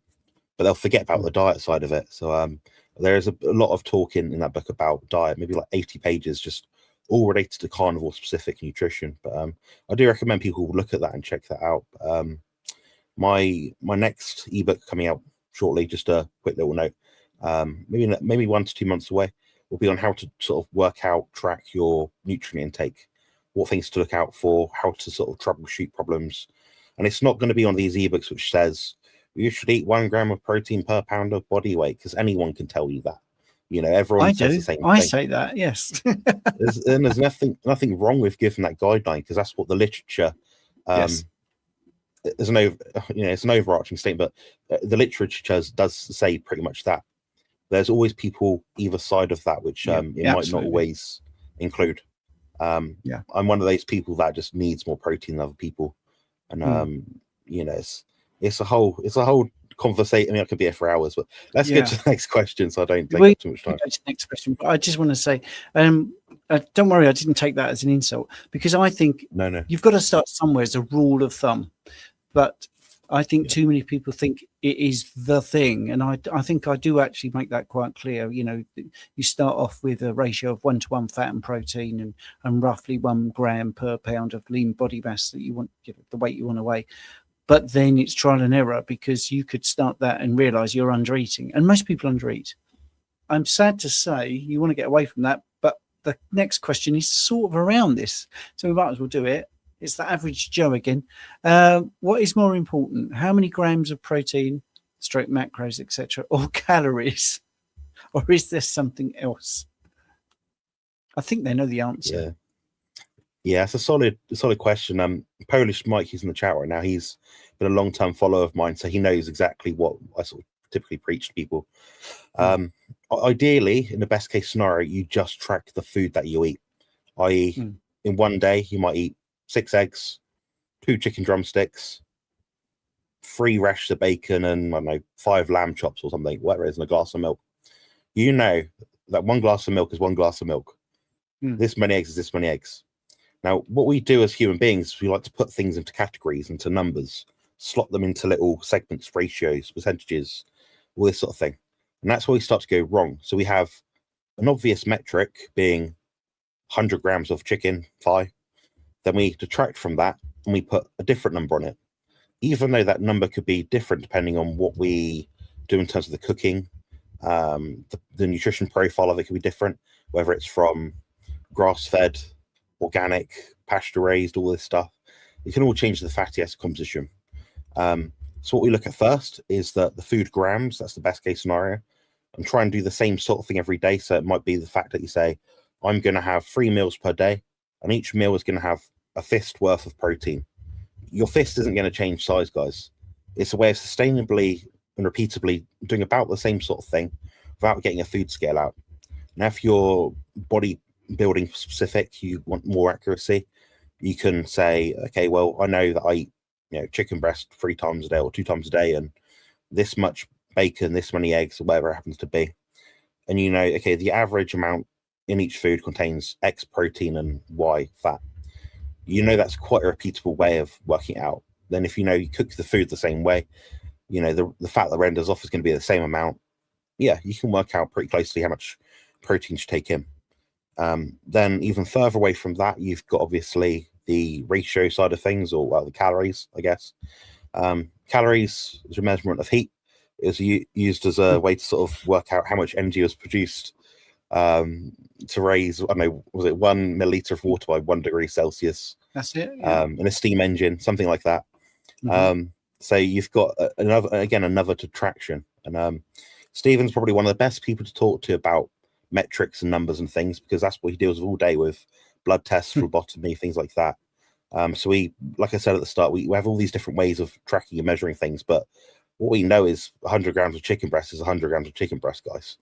S2: but they'll forget about the diet side of it. So there is a lot of talk in that book about diet, maybe like 80 pages, just all related to carnivore specific nutrition. But I do recommend people look at that and check that out. My next ebook coming out shortly, just a quick little note, maybe 1 to 2 months away, will be on how to sort of work out, track your nutrient intake, what things to look out for, how to sort of troubleshoot problems. And it's not going to be on these ebooks which says you should eat 1 gram of protein per pound of body weight, because anyone can tell you that. Everyone says the same thing.
S1: I say that, yes.
S2: there's nothing wrong with giving that guideline, because that's what the literature.
S1: Yes.
S2: It's an overarching statement, but the literature does say pretty much that. There's always people either side of that, which it might not always include. I'm one of those people that just needs more protein than other people, and it's a whole conversation. I mean, I could be here for hours, but let's get to the next question, so I don't take up too much time.
S1: Go to the next question, but I just want to say, don't worry, I didn't take that as an insult, because I think you've got to start somewhere as a rule of thumb. But I think too many people think it is the thing, and I think I do actually make that quite clear. You start off with a ratio of 1-to-1 fat and protein, and roughly 1 gram per pound of lean body mass that you want, the weight you want to weigh. But then it's trial and error, because you could start that and realize you're under eating, and most people under eat. I'm sad to say you want to get away from that, but the next question is sort of around this, so we might as well do it. It's the average Joe again. What is more important? How many grams of protein, stroke macros, etc., or calories? Or is there something else? I think they know the answer.
S2: Yeah, it's a solid question. Polish Mike, who's in the chat right now, he's been a long-term follower of mine, so he knows exactly what I sort of typically preach to people. Ideally, in the best case scenario, you just track the food that you eat. I.e., in one day, you might eat 6 eggs, 2 chicken drumsticks, 3 rashers of bacon, and I don't know, 5 lamb chops or something, whatever it is, and a glass of milk. You know that 1 glass of milk is 1 glass of milk. This many eggs is this many eggs. Now, what we do as human beings, we like to put things into categories, into numbers, slot them into little segments, ratios, percentages, all this sort of thing. And that's where we start to go wrong. So we have an obvious metric being 100 grams of chicken thigh. Then we detract from that and we put a different number on it, even though that number could be different depending on what we do in terms of the cooking. The nutrition profile of it could be different, whether it's from grass-fed, organic, pasture-raised, all this stuff. It can all change the fatty acid composition. So what we look at first is the food grams. That's the best case scenario, and try and do the same sort of thing every day. So it might be the fact that you say, I'm going to have 3 meals per day, and each meal is going to have a fist worth of protein. Your fist isn't going to change size, guys. It's a way of sustainably and repeatably doing about the same sort of thing without getting a food scale out. Now, if you're bodybuilding specific, you want more accuracy, you can say, okay, well, I know that I eat chicken breast 3 times a day or 2 times a day, and this much bacon, this many eggs, or whatever it happens to be. And okay, the average amount in each food contains X protein and Y fat. That's quite a repeatable way of working it out. Then if you cook the food the same way, the fat that renders off is going to be the same amount. Yeah, you can work out pretty closely how much protein you take in. Then even further away from that, you've got obviously the ratio side of things, or the calories, I guess. Calories is a measurement of heat. It was used as a way to sort of work out how much energy was produced to raise, I don't know, was it 1 milliliter of water by 1 degree Celsius?
S1: That's it. Yeah.
S2: In a steam engine, something like that. So you've got another detraction. And Stephen's probably one of the best people to talk to about metrics and numbers and things, because that's what he deals with all day, with blood tests, phlebotomy, things like that. So we, like I said at the start, we have all these different ways of tracking and measuring things, but what we know is 100 grams of chicken breast is 100 grams of chicken breast, guys.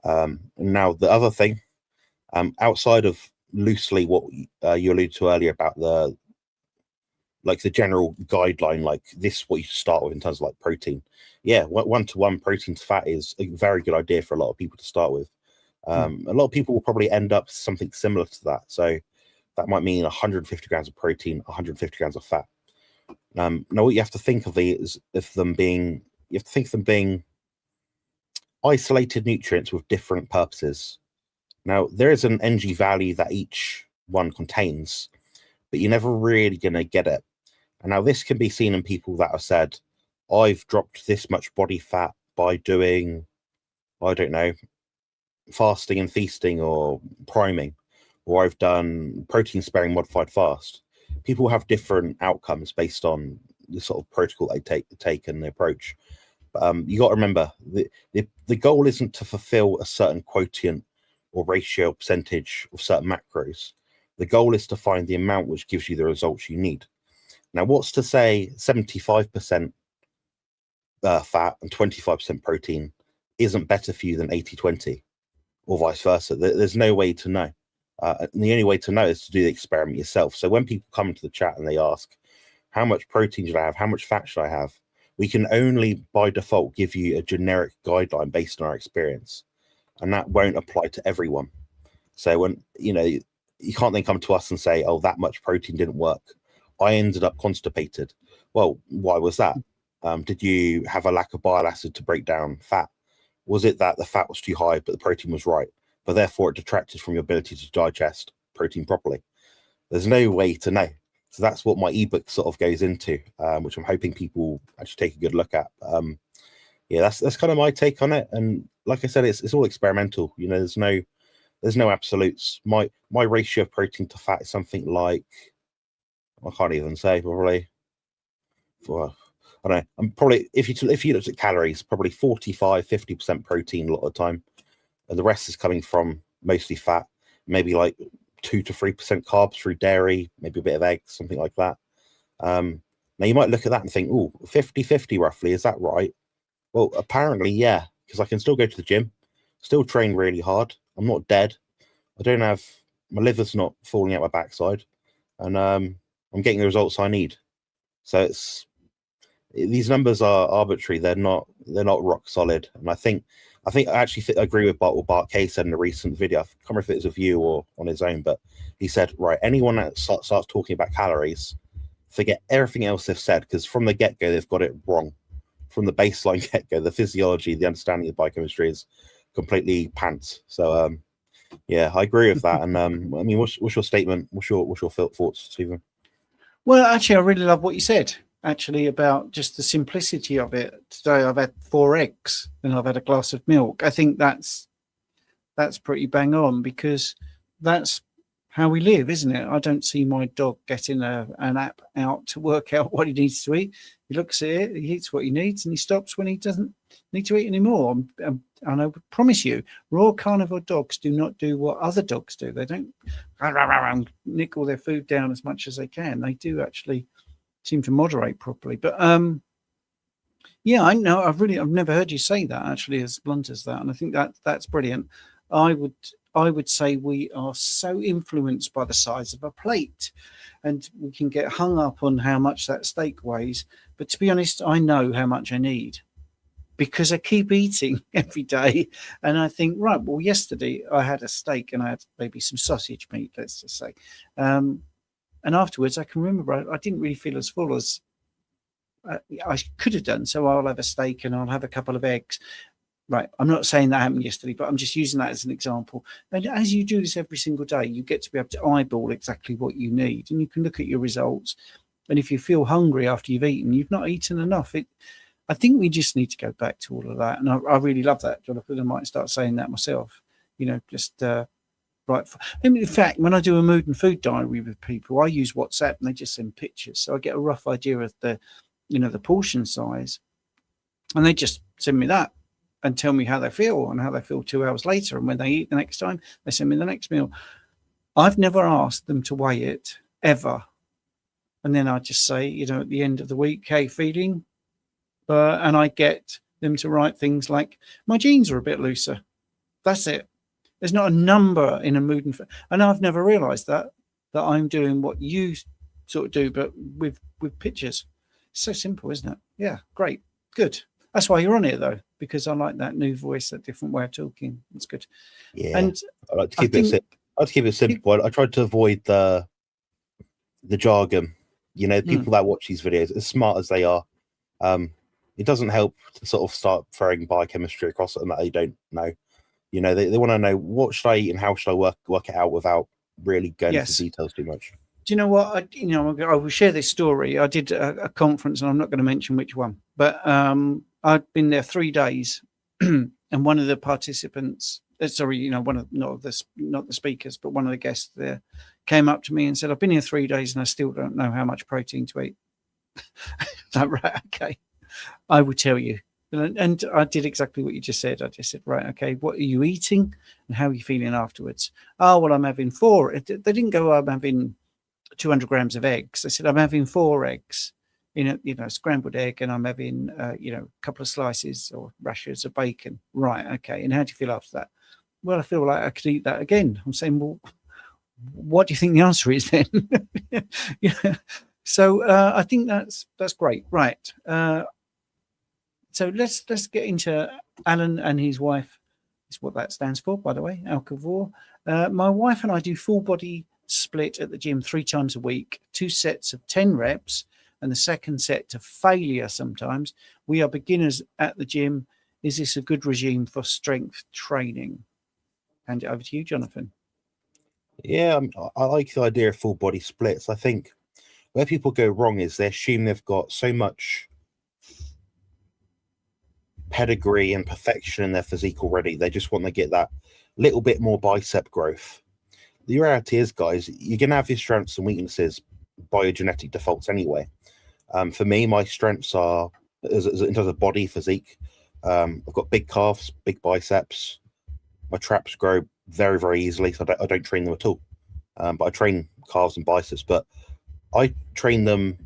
S2: And now the other thing, outside of loosely what you alluded to earlier about the general guideline, like this, what you start with in terms of like protein. Yeah, 1-to-1 protein to fat is a very good idea for a lot of people to start with. A lot of people will probably end up something similar to that. So that might mean 150 grams of protein, 150 grams of fat. Now, what you have to think of these of them being, isolated nutrients with different purposes. Now, there is an NG value that each one contains, but you're never really going to get it. And now this can be seen in people that have said, I've dropped this much body fat by doing, I don't know, fasting and feasting or priming, or I've done protein sparing modified fast. People have different outcomes based on the sort of protocol they take and the approach. But you got to remember, the goal isn't to fulfill a certain quotient or ratio percentage of certain macros. The goal is to find the amount which gives you the results you need. Now, what's to say 75% fat and 25% protein isn't better for you than 80-20, or vice versa? There's no way to know. And the only way to know is to do the experiment yourself. So when people come to the chat and they ask, how much protein should I have? How much fat should I have? We can only by default give you a generic guideline based on our experience. And that won't apply to everyone. So when, you can't then come to us and say, oh, that much protein didn't work. I ended up constipated. Well, why was that? Did you have a lack of bile acid to break down fat? Was it that the fat was too high, but the protein was right, but therefore it detracted from your ability to digest protein properly? There's no way to know. So that's what my ebook sort of goes into, which I'm hoping people actually take a good look at. Yeah, that's kind of my take on it. And like I said, it's all experimental. There's no absolutes. My ratio of protein to fat is something like, I can't even say, probably, I don't know. I'm probably, if you looked at calories, probably 45-50% protein a lot of the time, and the rest is coming from mostly fat, maybe like 2-3% carbs through dairy, maybe a bit of eggs, something like that. Now you might look at that and think, oh, 50-50 roughly, is that right? Well, apparently, yeah, because I can still go to the gym, still train really hard. I'm not dead. I don't have, my liver's not falling out my backside, and I'm getting the results I need. So these numbers are arbitrary. They're not rock solid. And I think I actually agree with what Bart K said in a recent video. I can't remember if it was a view or on his own, but he said, right, anyone that starts talking about calories, forget everything else they've said, because from the get-go, they've got it wrong. From the baseline get-go, the physiology, the understanding of biochemistry is completely pants. So, yeah, I agree with that. And I mean, what's your statement? What's your thoughts, Stephen?
S1: Well, actually, I really love what you said, actually, about just the simplicity of it. Today, I've had 4 eggs and I've had a glass of milk. I think that's pretty bang on, because that's how we live, isn't it? I don't see my dog getting an app out to work out what he needs to eat. He looks at it, he eats what he needs, and he stops when he doesn't need to eat anymore. And I promise you, raw carnivore dogs do not do what other dogs do. They don't nick all their food down as much as they can. They do actually seem to moderate properly. But yeah, I know. I've never heard you say that actually as blunt as that, and I think that's brilliant. I would say we are so influenced by the size of a plate, and we can get hung up on how much that steak weighs. But to be honest, I know how much I need, because I keep eating every day. And I think, right, well, yesterday I had a steak and I had maybe some sausage meat, let's just say. And afterwards, I can remember I didn't really feel as full as I could have done. So I'll have a steak and I'll have a couple of eggs. Right. I'm not saying that happened yesterday, but I'm just using that as an example. And as you do this every single day, you get to be able to eyeball exactly what you need, and you can look at your results. And if you feel hungry after you've eaten, you've not eaten enough. I think we just need to go back to all of that. And I really love that, Jonathan. I might start saying that myself, just right. In fact, when I do a mood and food diary with people, I use WhatsApp and they just send pictures. So I get a rough idea of the portion size, and they just send me that. and tell me how they feel and how they feel 2 hours later. And when they eat the next time, they send me the next meal. I've never asked them to weigh it ever. And then I just say, you know, at the end of the week, hey, feeling? And I get them to write things like, my jeans are a bit looser. That's it. There's not a number in a mood. And I've never realized that I'm doing what you sort of do, but with pictures. It's so simple, isn't it? Yeah, great. Good. That's why you're on here, though, because I like that new voice, that different way of talking. It's good.
S2: Yeah.
S1: And
S2: I like to keep it simple. I like to keep it simple. I tried to avoid the jargon. You know, people that watch these videos, as smart as they are, it doesn't help to sort of start throwing biochemistry across it and that they don't know. You know, they want to know what should I eat and how should I work it out without really going into details too much.
S1: Do you know what? I will share this story. I did a conference, and I'm not going to mention which one, but I'd been there 3 days, and one of the participants, not the speakers, but one of the guests there, came up to me and said, "I've been here 3 days, and I still don't know how much protein to eat." Like, right, okay, I will tell you. And I did exactly what you just said. I just said, right, okay, what are you eating, and how are you feeling afterwards? Oh, well, I'm having 4. They didn't go, I'm having 200 grams of eggs. They said, I'm having 4 eggs in a scrambled egg, and I'm having a couple of slices or rashers of bacon. Right, okay. And how do you feel after that? Well, I feel like I could eat that again. I'm saying, well, what do you think the answer is then? So I think that's great. Right. So let's get into Alan and his wife. Is what that stands for, by the way, Alcavor. My wife and I do full body split at the gym 3 times a week, 2 sets of 10 reps, and the second set to failure sometimes. We are beginners at the gym. Is this a good regime for strength training? Hand it over to you, Jonathan.
S2: Yeah, I like the idea of full body splits. I think where people go wrong is they assume they've got so much pedigree and perfection in their physique already. They just want to get that little bit more bicep growth. The reality is, guys, you're going to have your strengths and weaknesses by your genetic defaults anyway. For me, my strengths are, in terms of body physique, I've got big calves, big biceps. My traps grow very, very easily, so I don't train them at all. But I train calves and biceps, but I train them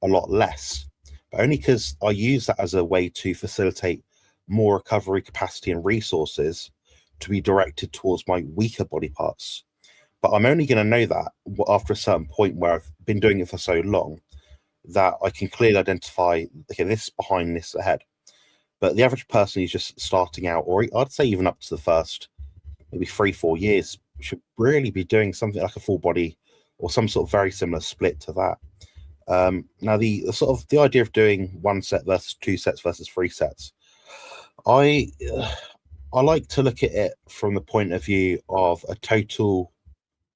S2: a lot less. But only because I use that as a way to facilitate more recovery capacity and resources to be directed towards my weaker body parts. But I'm only going to know that after a certain point where I've been doing it for so long that I can clearly identify, okay, this is behind, this ahead. But the average person who's just starting out, or I'd say even up to the first maybe 3-4 years, should really be doing something like a full body or some sort of very similar split to that. Now, the idea of doing 1 set versus 2 sets versus 3 sets, I like to look at it from the point of view of a total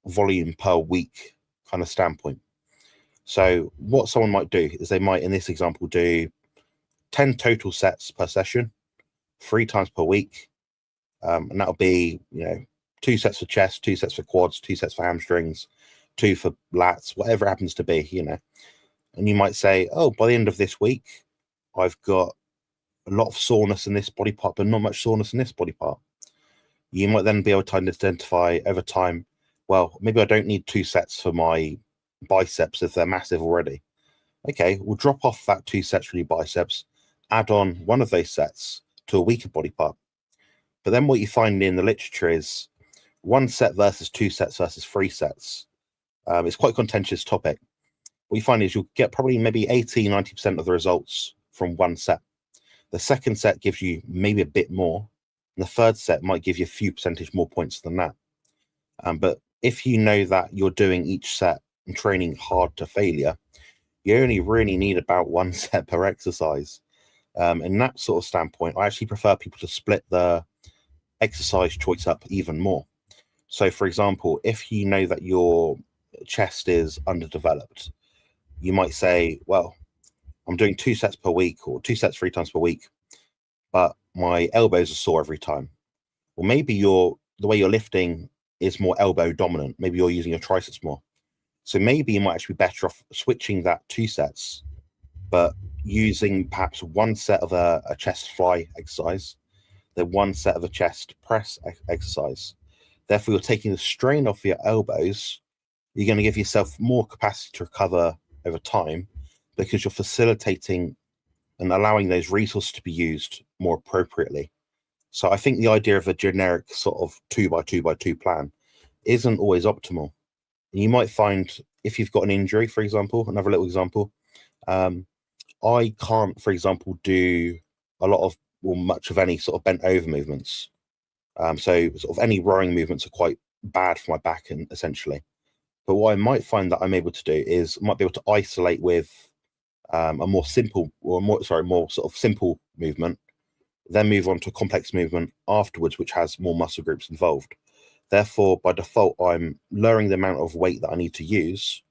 S2: volume per week kind of standpoint. So what someone might do is they might, in this example, do 10 total sets per session, 3 times per week, and that'll be 2 sets for chest, 2 sets for quads, 2 sets for hamstrings, 2 for lats, whatever it happens to be, And you might say, oh, by the end of this week, I've got a lot of soreness in this body part, but not much soreness in this body part. You might then be able to identify over time, well, maybe I don't need 2 sets for my biceps if they're massive already. Okay, we'll drop off that 2 sets for your biceps, add on 1 of those sets to a weaker body part. But then what you find in the literature is 1 set versus 2 sets versus 3 sets. It's quite a contentious topic. What you find is you'll get probably maybe 80-90% of the results from 1 set. The second set gives you maybe a bit more, and the third set might give you a few percentage more points than that. But if you know that you're doing each set and training hard to failure, you only really need about 1 set per exercise. In that sort of standpoint, I actually prefer people to split the exercise choice up even more. So, for example, if you know that your chest is underdeveloped, you might say, well, I'm doing 2 sets per week or 2 sets 3 times per week, but my elbows are sore every time. Or maybe the way you're lifting is more elbow dominant. Maybe you're using your triceps more. So maybe you might actually be better off switching that 2 sets, but using perhaps 1 set of a chest fly exercise, than one set of a chest press exercise. Therefore, you're taking the strain off your elbows. You're going to give yourself more capacity to recover over time because you're facilitating and allowing those resources to be used more appropriately. So I think the idea of a generic sort of 2x2x2 plan isn't always optimal. And you might find if you've got an injury, for example, another little example, I can't, for example, do a lot of, or much of any sort of bent over movements. So sort of any rowing movements are quite bad for my back, and essentially. But what I might find that I'm able to do is I might be able to isolate with a more simple, or more sort of simple movement, then move on to a complex movement afterwards, which has more muscle groups involved. Therefore, by default, I'm lowering the amount of weight that I need to use,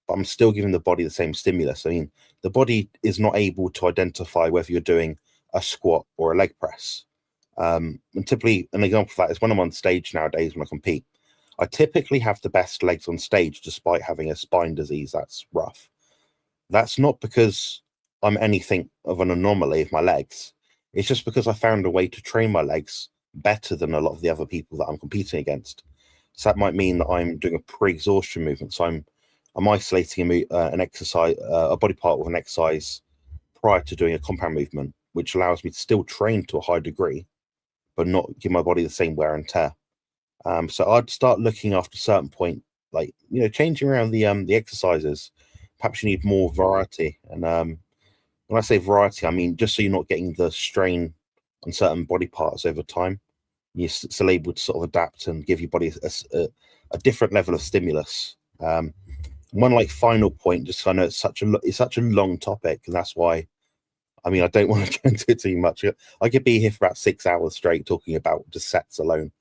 S2: but I'm still giving the body the same stimulus. I mean, the body is not able to identify whether you're doing a squat or a leg press. And typically, an example of that is when I'm on stage nowadays when I compete, I typically have the best legs on stage despite having a spine disease that's rough. That's not because I'm anything of an anomaly of my legs. It's just because I found a way to train my legs better than a lot of the other people that I'm competing against. So that might mean that I'm doing a pre-exhaustion movement. So I'm isolating an exercise, a body part with an exercise prior to doing a compound movement, which allows me to still train to a high degree, but not give my body the same wear and tear. So I'd start looking after a certain point, like, you know, changing around the exercises. Perhaps you need more variety. And when I say variety, I mean just so you're not getting the strain on certain body parts over time. You're still able to sort of adapt and give your body a different level of stimulus. One like final point, just so I know it's such a long topic, and that's why, I mean, I don't want to go into it too much. I could be here for about 6 hours straight talking about just sets alone.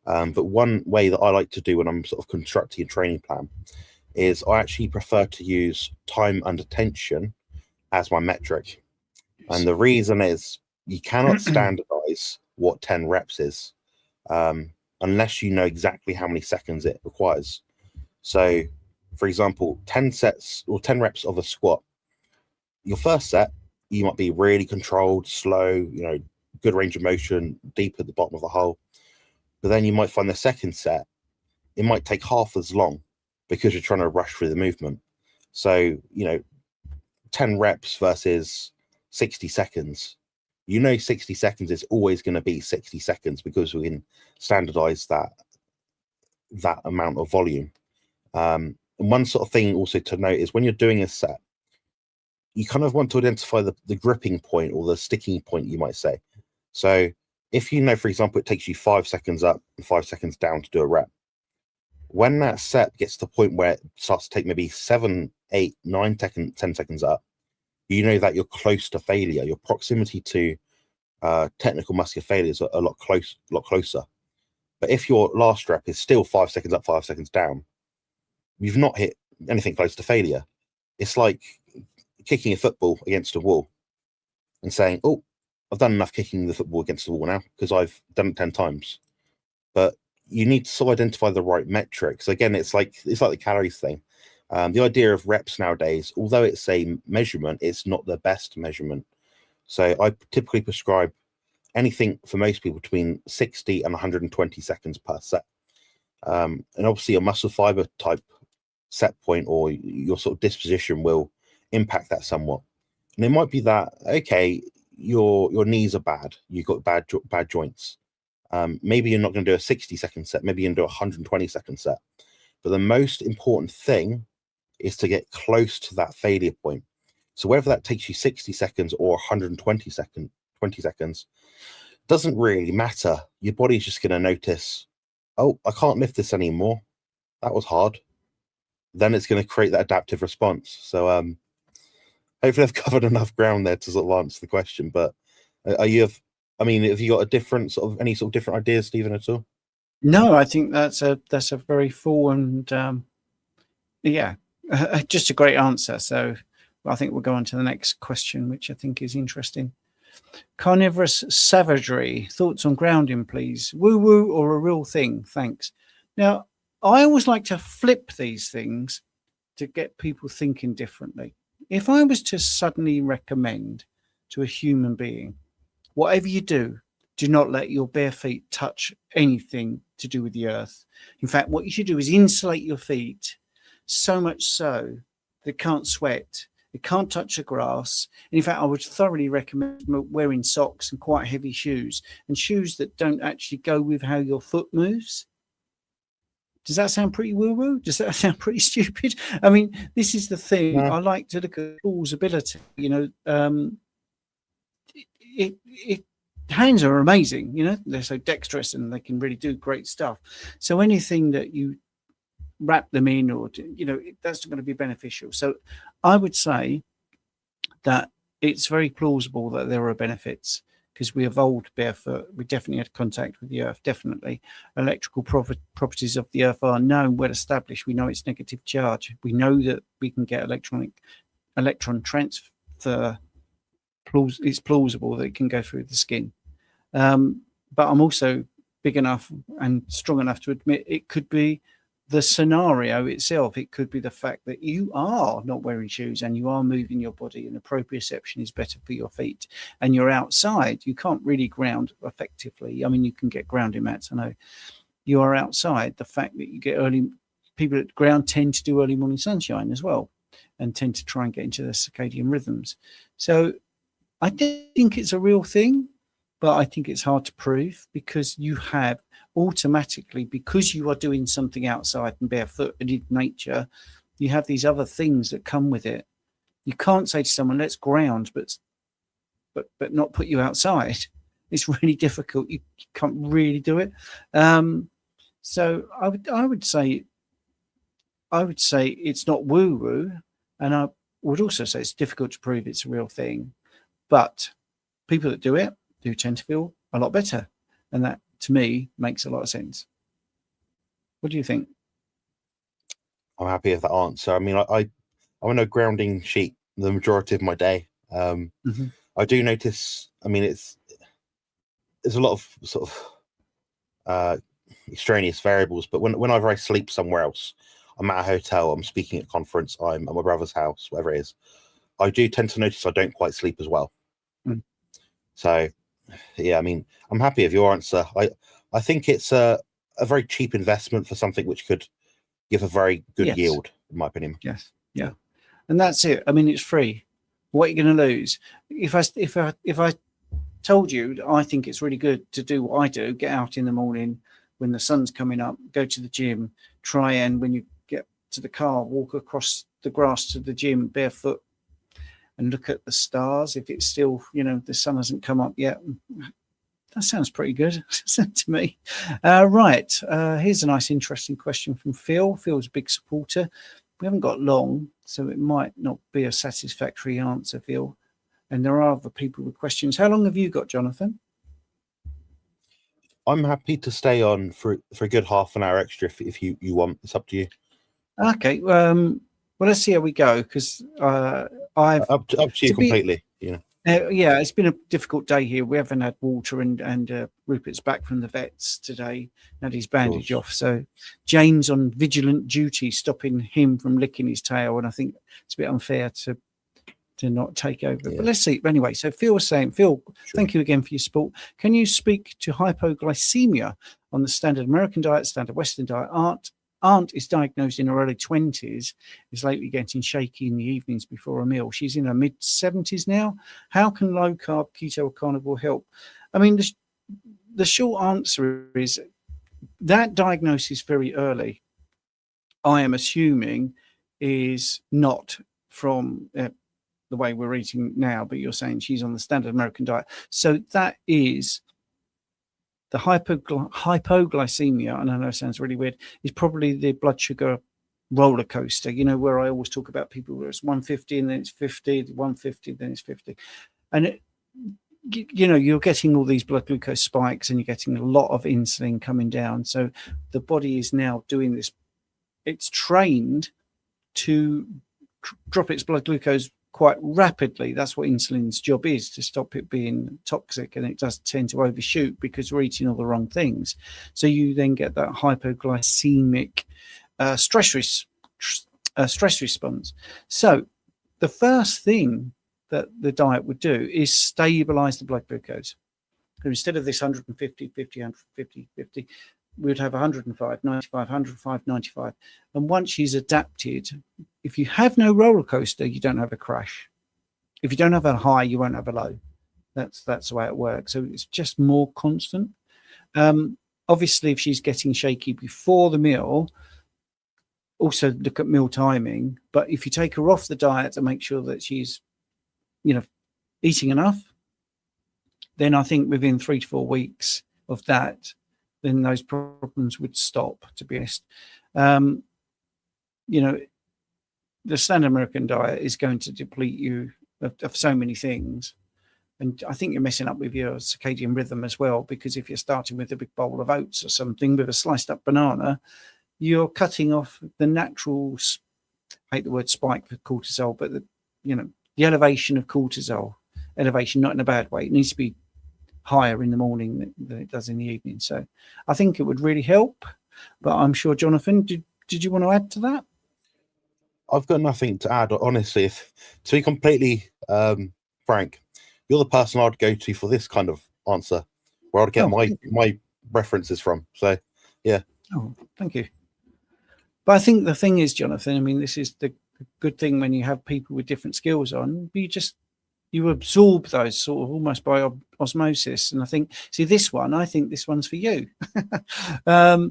S2: But one way that I like to do when I'm sort of constructing a training plan is I actually prefer to use time under tension as my metric. And the reason is you cannot standardize what 10 reps is unless you know exactly how many seconds it requires. So, for example, 10 sets or 10 reps of a squat, your first set, you might be really controlled, slow, you know, good range of motion, deep at the bottom of the hole. But then you might find the second set, it might take half as long because you're trying to rush through the movement. So, you know, 10 reps versus 60 seconds. You know, 60 seconds is always going to be 60 seconds because we can standardize that amount of volume. And one sort of thing also to note is when you're doing a set, you kind of want to identify the gripping point or the sticking point, you might say. So if you know, for example, it takes you 5 seconds up and 5 seconds down to do a rep, when that set gets to the point where it starts to take maybe 7, 8, 9, 10 seconds up, you know that you're close to failure. Your proximity to technical muscular failure is a lot closer. But if your last rep is still 5 seconds up, 5 seconds down, you've not hit anything close to failure. It's like kicking a football against a wall and saying, oh, I've done enough kicking the football against the wall now because I've done it 10 times. But you need to identify the right metrics. Again, it's like the calories thing. The idea of reps nowadays, although it's a measurement, it's not the best measurement. So I typically prescribe anything for most people between 60 and 120 seconds per set. And obviously a muscle fiber type set point or your sort of disposition will impact that somewhat. And it might be that, okay, your knees are bad. You've got bad joints. Maybe you're not going to do a 60-second set. Maybe you're going to do a 120-second set. But the most important thing is to get close to that failure point. So whether that takes you 60 seconds or 120 seconds, doesn't really matter. Your body's just going to notice, oh, I can't lift this anymore. That was hard. Then it's going to create that adaptive response. So hopefully I've covered enough ground there to sort of answer the question. But have you got a different any sort of different ideas, Stephen, at all?
S1: No, I think that's a very full and just a great answer. So I think we'll go on to the next question, which I think is interesting. Carnivorous savagery. Thoughts on grounding, please. Woo-woo or a real thing? Thanks. Now, I always like to flip these things to get people thinking differently. If I was to suddenly recommend to a human being, whatever you do, do not let your bare feet touch anything to do with the earth. In fact, what you should do is insulate your feet so much so they can't sweat, it can't touch the grass. And in fact, I would thoroughly recommend wearing socks and quite heavy shoes, and shoes that don't actually go with how your foot moves. Does that sound pretty woo-woo? Does that sound pretty stupid? I mean, this is the thing.
S2: No.
S1: I like to look at plausibility. Hands are amazing. They're so dexterous and they can really do great stuff. So anything that you wrap them in, or that's going to be beneficial. So I would say that it's very plausible that there are benefits, because we evolved barefoot. We definitely had contact with the earth. Definitely, electrical properties of the earth are known, well established. We know it's negative charge. We know that we can get electron transfer. It's plausible that it can go through the skin. But I'm also big enough and strong enough to admit it could be the scenario itself. It could be the fact that you are not wearing shoes and you are moving your body, and the proprioception is better for your feet, and you're outside. You can't really ground effectively. I mean, you can get grounding mats. I know you are outside. The fact that you get people at ground tend to do early morning sunshine as well, and tend to try and get into their circadian rhythms. So I think it's a real thing, but I think it's hard to prove, because you have automatically, because you are doing something outside and barefoot and in nature, you have these other things that come with it. You can't say to someone, let's ground, but not put you outside. It's really difficult. You can't really do it. So I would say it's not woo-woo, and I would also say it's difficult to prove it's a real thing. But people that do it do tend to feel a lot better. And that, to me, makes a lot of sense. What do you think?
S2: I'm happy with that answer. I mean, I'm on a grounding sheet the majority of my day. I do notice, I mean, there's a lot of sort of extraneous variables, but whenever I sleep somewhere else, I'm at a hotel, I'm speaking at a conference, I'm at my brother's house, whatever it is, I do tend to notice I don't quite sleep as well. So, yeah, I mean, I'm happy with your answer. I think it's a very cheap investment for something which could give a very good yield, in my opinion.
S1: Yes, yeah, and that's it. I mean, it's free. What are you going to lose? If I told you that I think it's really good to do what I do, get out in the morning when the sun's coming up, go to the gym, try and when you get to the car, walk across the grass to the gym barefoot, and look at the stars. If it's still, the sun hasn't come up yet, that sounds pretty good to me. Right. Here's a nice, interesting question from Phil. Phil's a big supporter. We haven't got long, so it might not be a satisfactory answer, Phil. And there are other people with questions. How long have you got, Jonathan?
S2: I'm happy to stay on for a good half an hour extra if you want. It's up to you.
S1: Okay. Well, let's see how we go, because I've
S2: up to you completely.
S1: Yeah, it's been a difficult day here. We haven't had water, and Rupert's back from the vets today, had his bandage off. So Jane's on vigilant duty, stopping him from licking his tail, and I think it's a bit unfair to not take over. Yeah. But let's see. Anyway, so Phil was saying, Phil, thank you again for your support. Can you speak to hypoglycemia on the standard American diet, standard Western diet? Aunt is diagnosed in her early 20s, is lately getting shaky in the evenings before a meal. She's in her mid-70s now. How can low-carb, keto, or carnivore help? I mean, the short answer is that diagnosis very early, I am assuming, is not from the way we're eating now, but you're saying she's on the standard American diet. So that is the hypoglycemia, and I know it sounds really weird, is probably the blood sugar roller coaster, where I always talk about people where it's 150 and then it's 50, 150, then it's 50. And, you're getting all these blood glucose spikes, and you're getting a lot of insulin coming down. So the body is now doing this. It's trained to drop its blood glucose quite rapidly. That's what insulin's job is, to stop it being toxic, and it does tend to overshoot because we're eating all the wrong things. So you then get that hypoglycemic stress response. So the first thing that the diet would do is stabilize the blood glucose. So instead of this 150, 50, 150, 50, we would have 105, 95, 105, 95. And once she's adapted, if you have no roller coaster, you don't have a crash. If you don't have a high, you won't have a low. That's the way it works. So it's just more constant. Obviously, if she's getting shaky before the meal, also look at meal timing. But if you take her off the diet and make sure that she's, eating enough, then I think within 3 to 4 weeks of that, then those problems would stop, to be honest. The standard American diet is going to deplete you of so many things. And I think you're messing up with your circadian rhythm as well, because if you're starting with a big bowl of oats or something with a sliced up banana, you're cutting off the natural, I hate the word spike for cortisol, but the elevation of cortisol, elevation, not in a bad way. It needs to be higher in the morning than it does in the evening. So I think it would really help. But I'm sure, Jonathan, did you want to add to that?
S2: I've got nothing to add, honestly. To be completely frank, you're the person I'd go to for this kind of answer, where I'd get my references from. So, yeah.
S1: Oh, thank you. But I think the thing is, Jonathan, I mean, this is the good thing when you have people with different skills on, you absorb those sort of almost by osmosis. And I think this one's for you.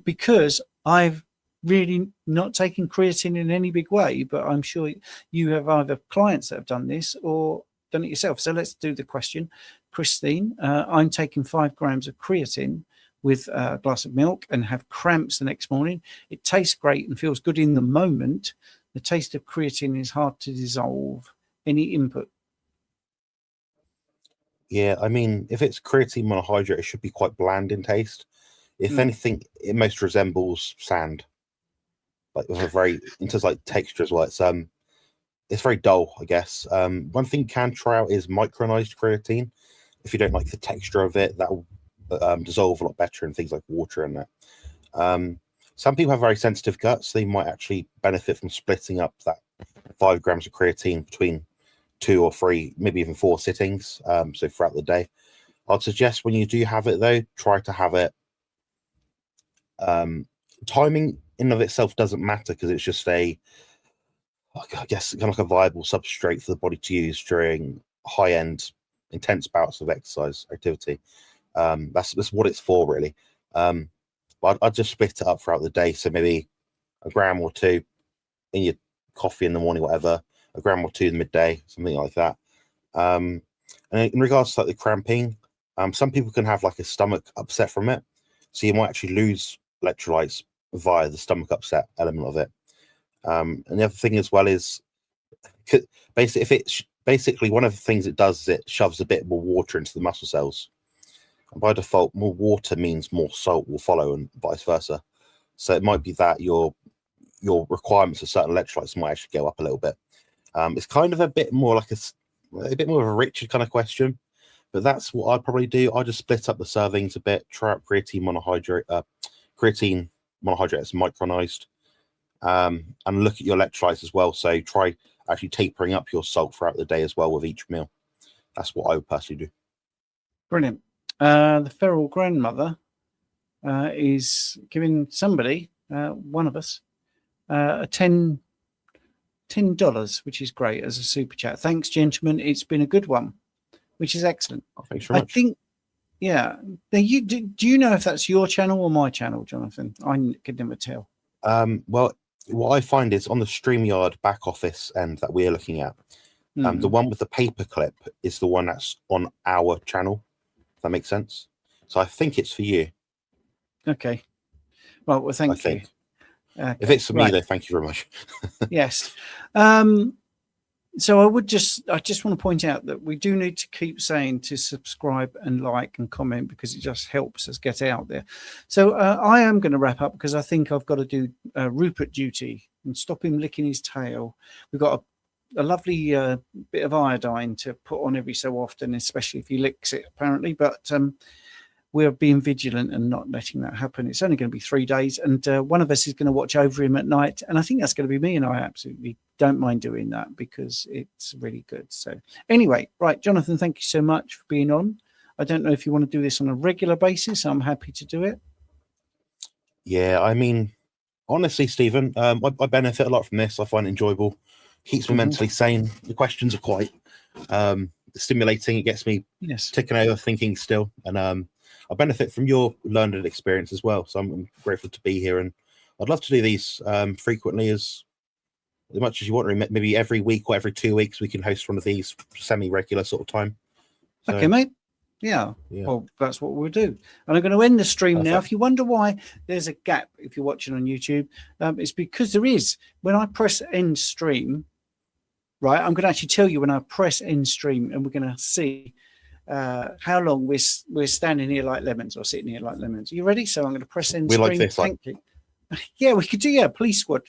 S1: Because I've really not taken creatine in any big way, but I'm sure you have either clients that have done this or done it yourself. So let's do the question. Christine, I'm taking 5 grams of creatine with a glass of milk and have cramps the next morning. It tastes great and feels good in the moment. The taste of creatine is hard to dissolve. Any input?
S2: Yeah, I mean, if it's creatine monohydrate, it should be quite bland in taste. If anything, it most resembles sand, like with a very, in terms of like texture as well. It's very dull, I guess. One thing you can try out is micronized creatine. If you don't like the texture of it, that will dissolve a lot better in things like water and that. Some people have very sensitive guts. They might actually benefit from splitting up that 5 grams of creatine between 2 or 3, maybe even 4 sittings. So throughout the day, I'd suggest when you do have it though, try to have it. Timing in of itself doesn't matter because it's just I guess kind of like a viable substrate for the body to use during high-end intense bouts of exercise activity. That's what it's for, really. But I'd just split it up throughout the day. So maybe a gram or 2 in your coffee in the morning, whatever, a gram or 2 in midday, something like that. And in regards to like the cramping, some people can have like a stomach upset from it. So you might actually lose electrolytes via the stomach upset element of it. And the other thing as well is basically one of the things it does is it shoves a bit more water into the muscle cells. And by default, more water means more salt will follow and vice versa. So it might be that your requirements of certain electrolytes might actually go up a little bit. It's kind of a bit more like a bit more of a Richard kind of question, but that's what I'd probably do. I just split up the servings a bit, try out creatine monohydrate as micronized, and look at your electrolytes as well. So try actually tapering up your salt throughout the day as well with each meal. That's what I would personally do. Brilliant.
S1: The feral grandmother is giving somebody, one of us, a $10, which is great, as a super chat. Thanks, gentlemen. It's been a good one, which is excellent.
S2: Oh, thanks very much.
S1: I think, yeah. Now, do you know if that's your channel or my channel, Jonathan? I could never tell.
S2: Well, what I find is on the StreamYard back office end that we're looking at, the one with the paperclip is the one that's on our channel. If that makes sense. So I think it's for you.
S1: Okay. Well, thank you.
S2: Okay. If it's for me, though, thank you very much.
S1: Yes. So I just want to point out that we do need to keep saying to subscribe and like and comment because it just helps us get out there. So I am going to wrap up because I think I've got to do Rupert duty and stop him licking his tail. We've got a lovely bit of iodine to put on every so often, especially if he licks it, apparently. But we're being vigilant and not letting that happen. It's only going to be 3 days, and one of us is going to watch over him at night, and I think that's going to be me, and I absolutely don't mind doing that because it's really good. So anyway, right, Jonathan, thank you so much for being on. I don't know if you want to do this on a regular basis. I'm happy to do it.
S2: Yeah, I mean, honestly, Stephen, I benefit a lot from this. I find it enjoyable, keeps me mentally sane. The questions are quite stimulating. It gets me ticking over, thinking still, and I benefit from your learned experience as well. So I'm grateful to be here, and I'd love to do these frequently, as much as you want. Maybe every week or every 2 weeks we can host one of these semi-regular sort of time. So,
S1: okay, mate. Yeah, well, that's what we'll do. And I'm going to end the stream now. If you wonder why there's a gap, if you're watching on YouTube, it's because there is. When I press end stream, right, I'm going to actually tell you when I press end stream, and we're going to see how long we're standing here like lemons, or sitting here like lemons. Are you ready? So I'm going to press end stream.
S2: Like this,
S1: Thank you. Yeah, we could do, police squad.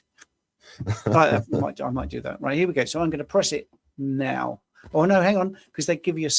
S1: I might do that. Right, here we go. So I'm going to press it now. Oh, no, hang on, because they give you a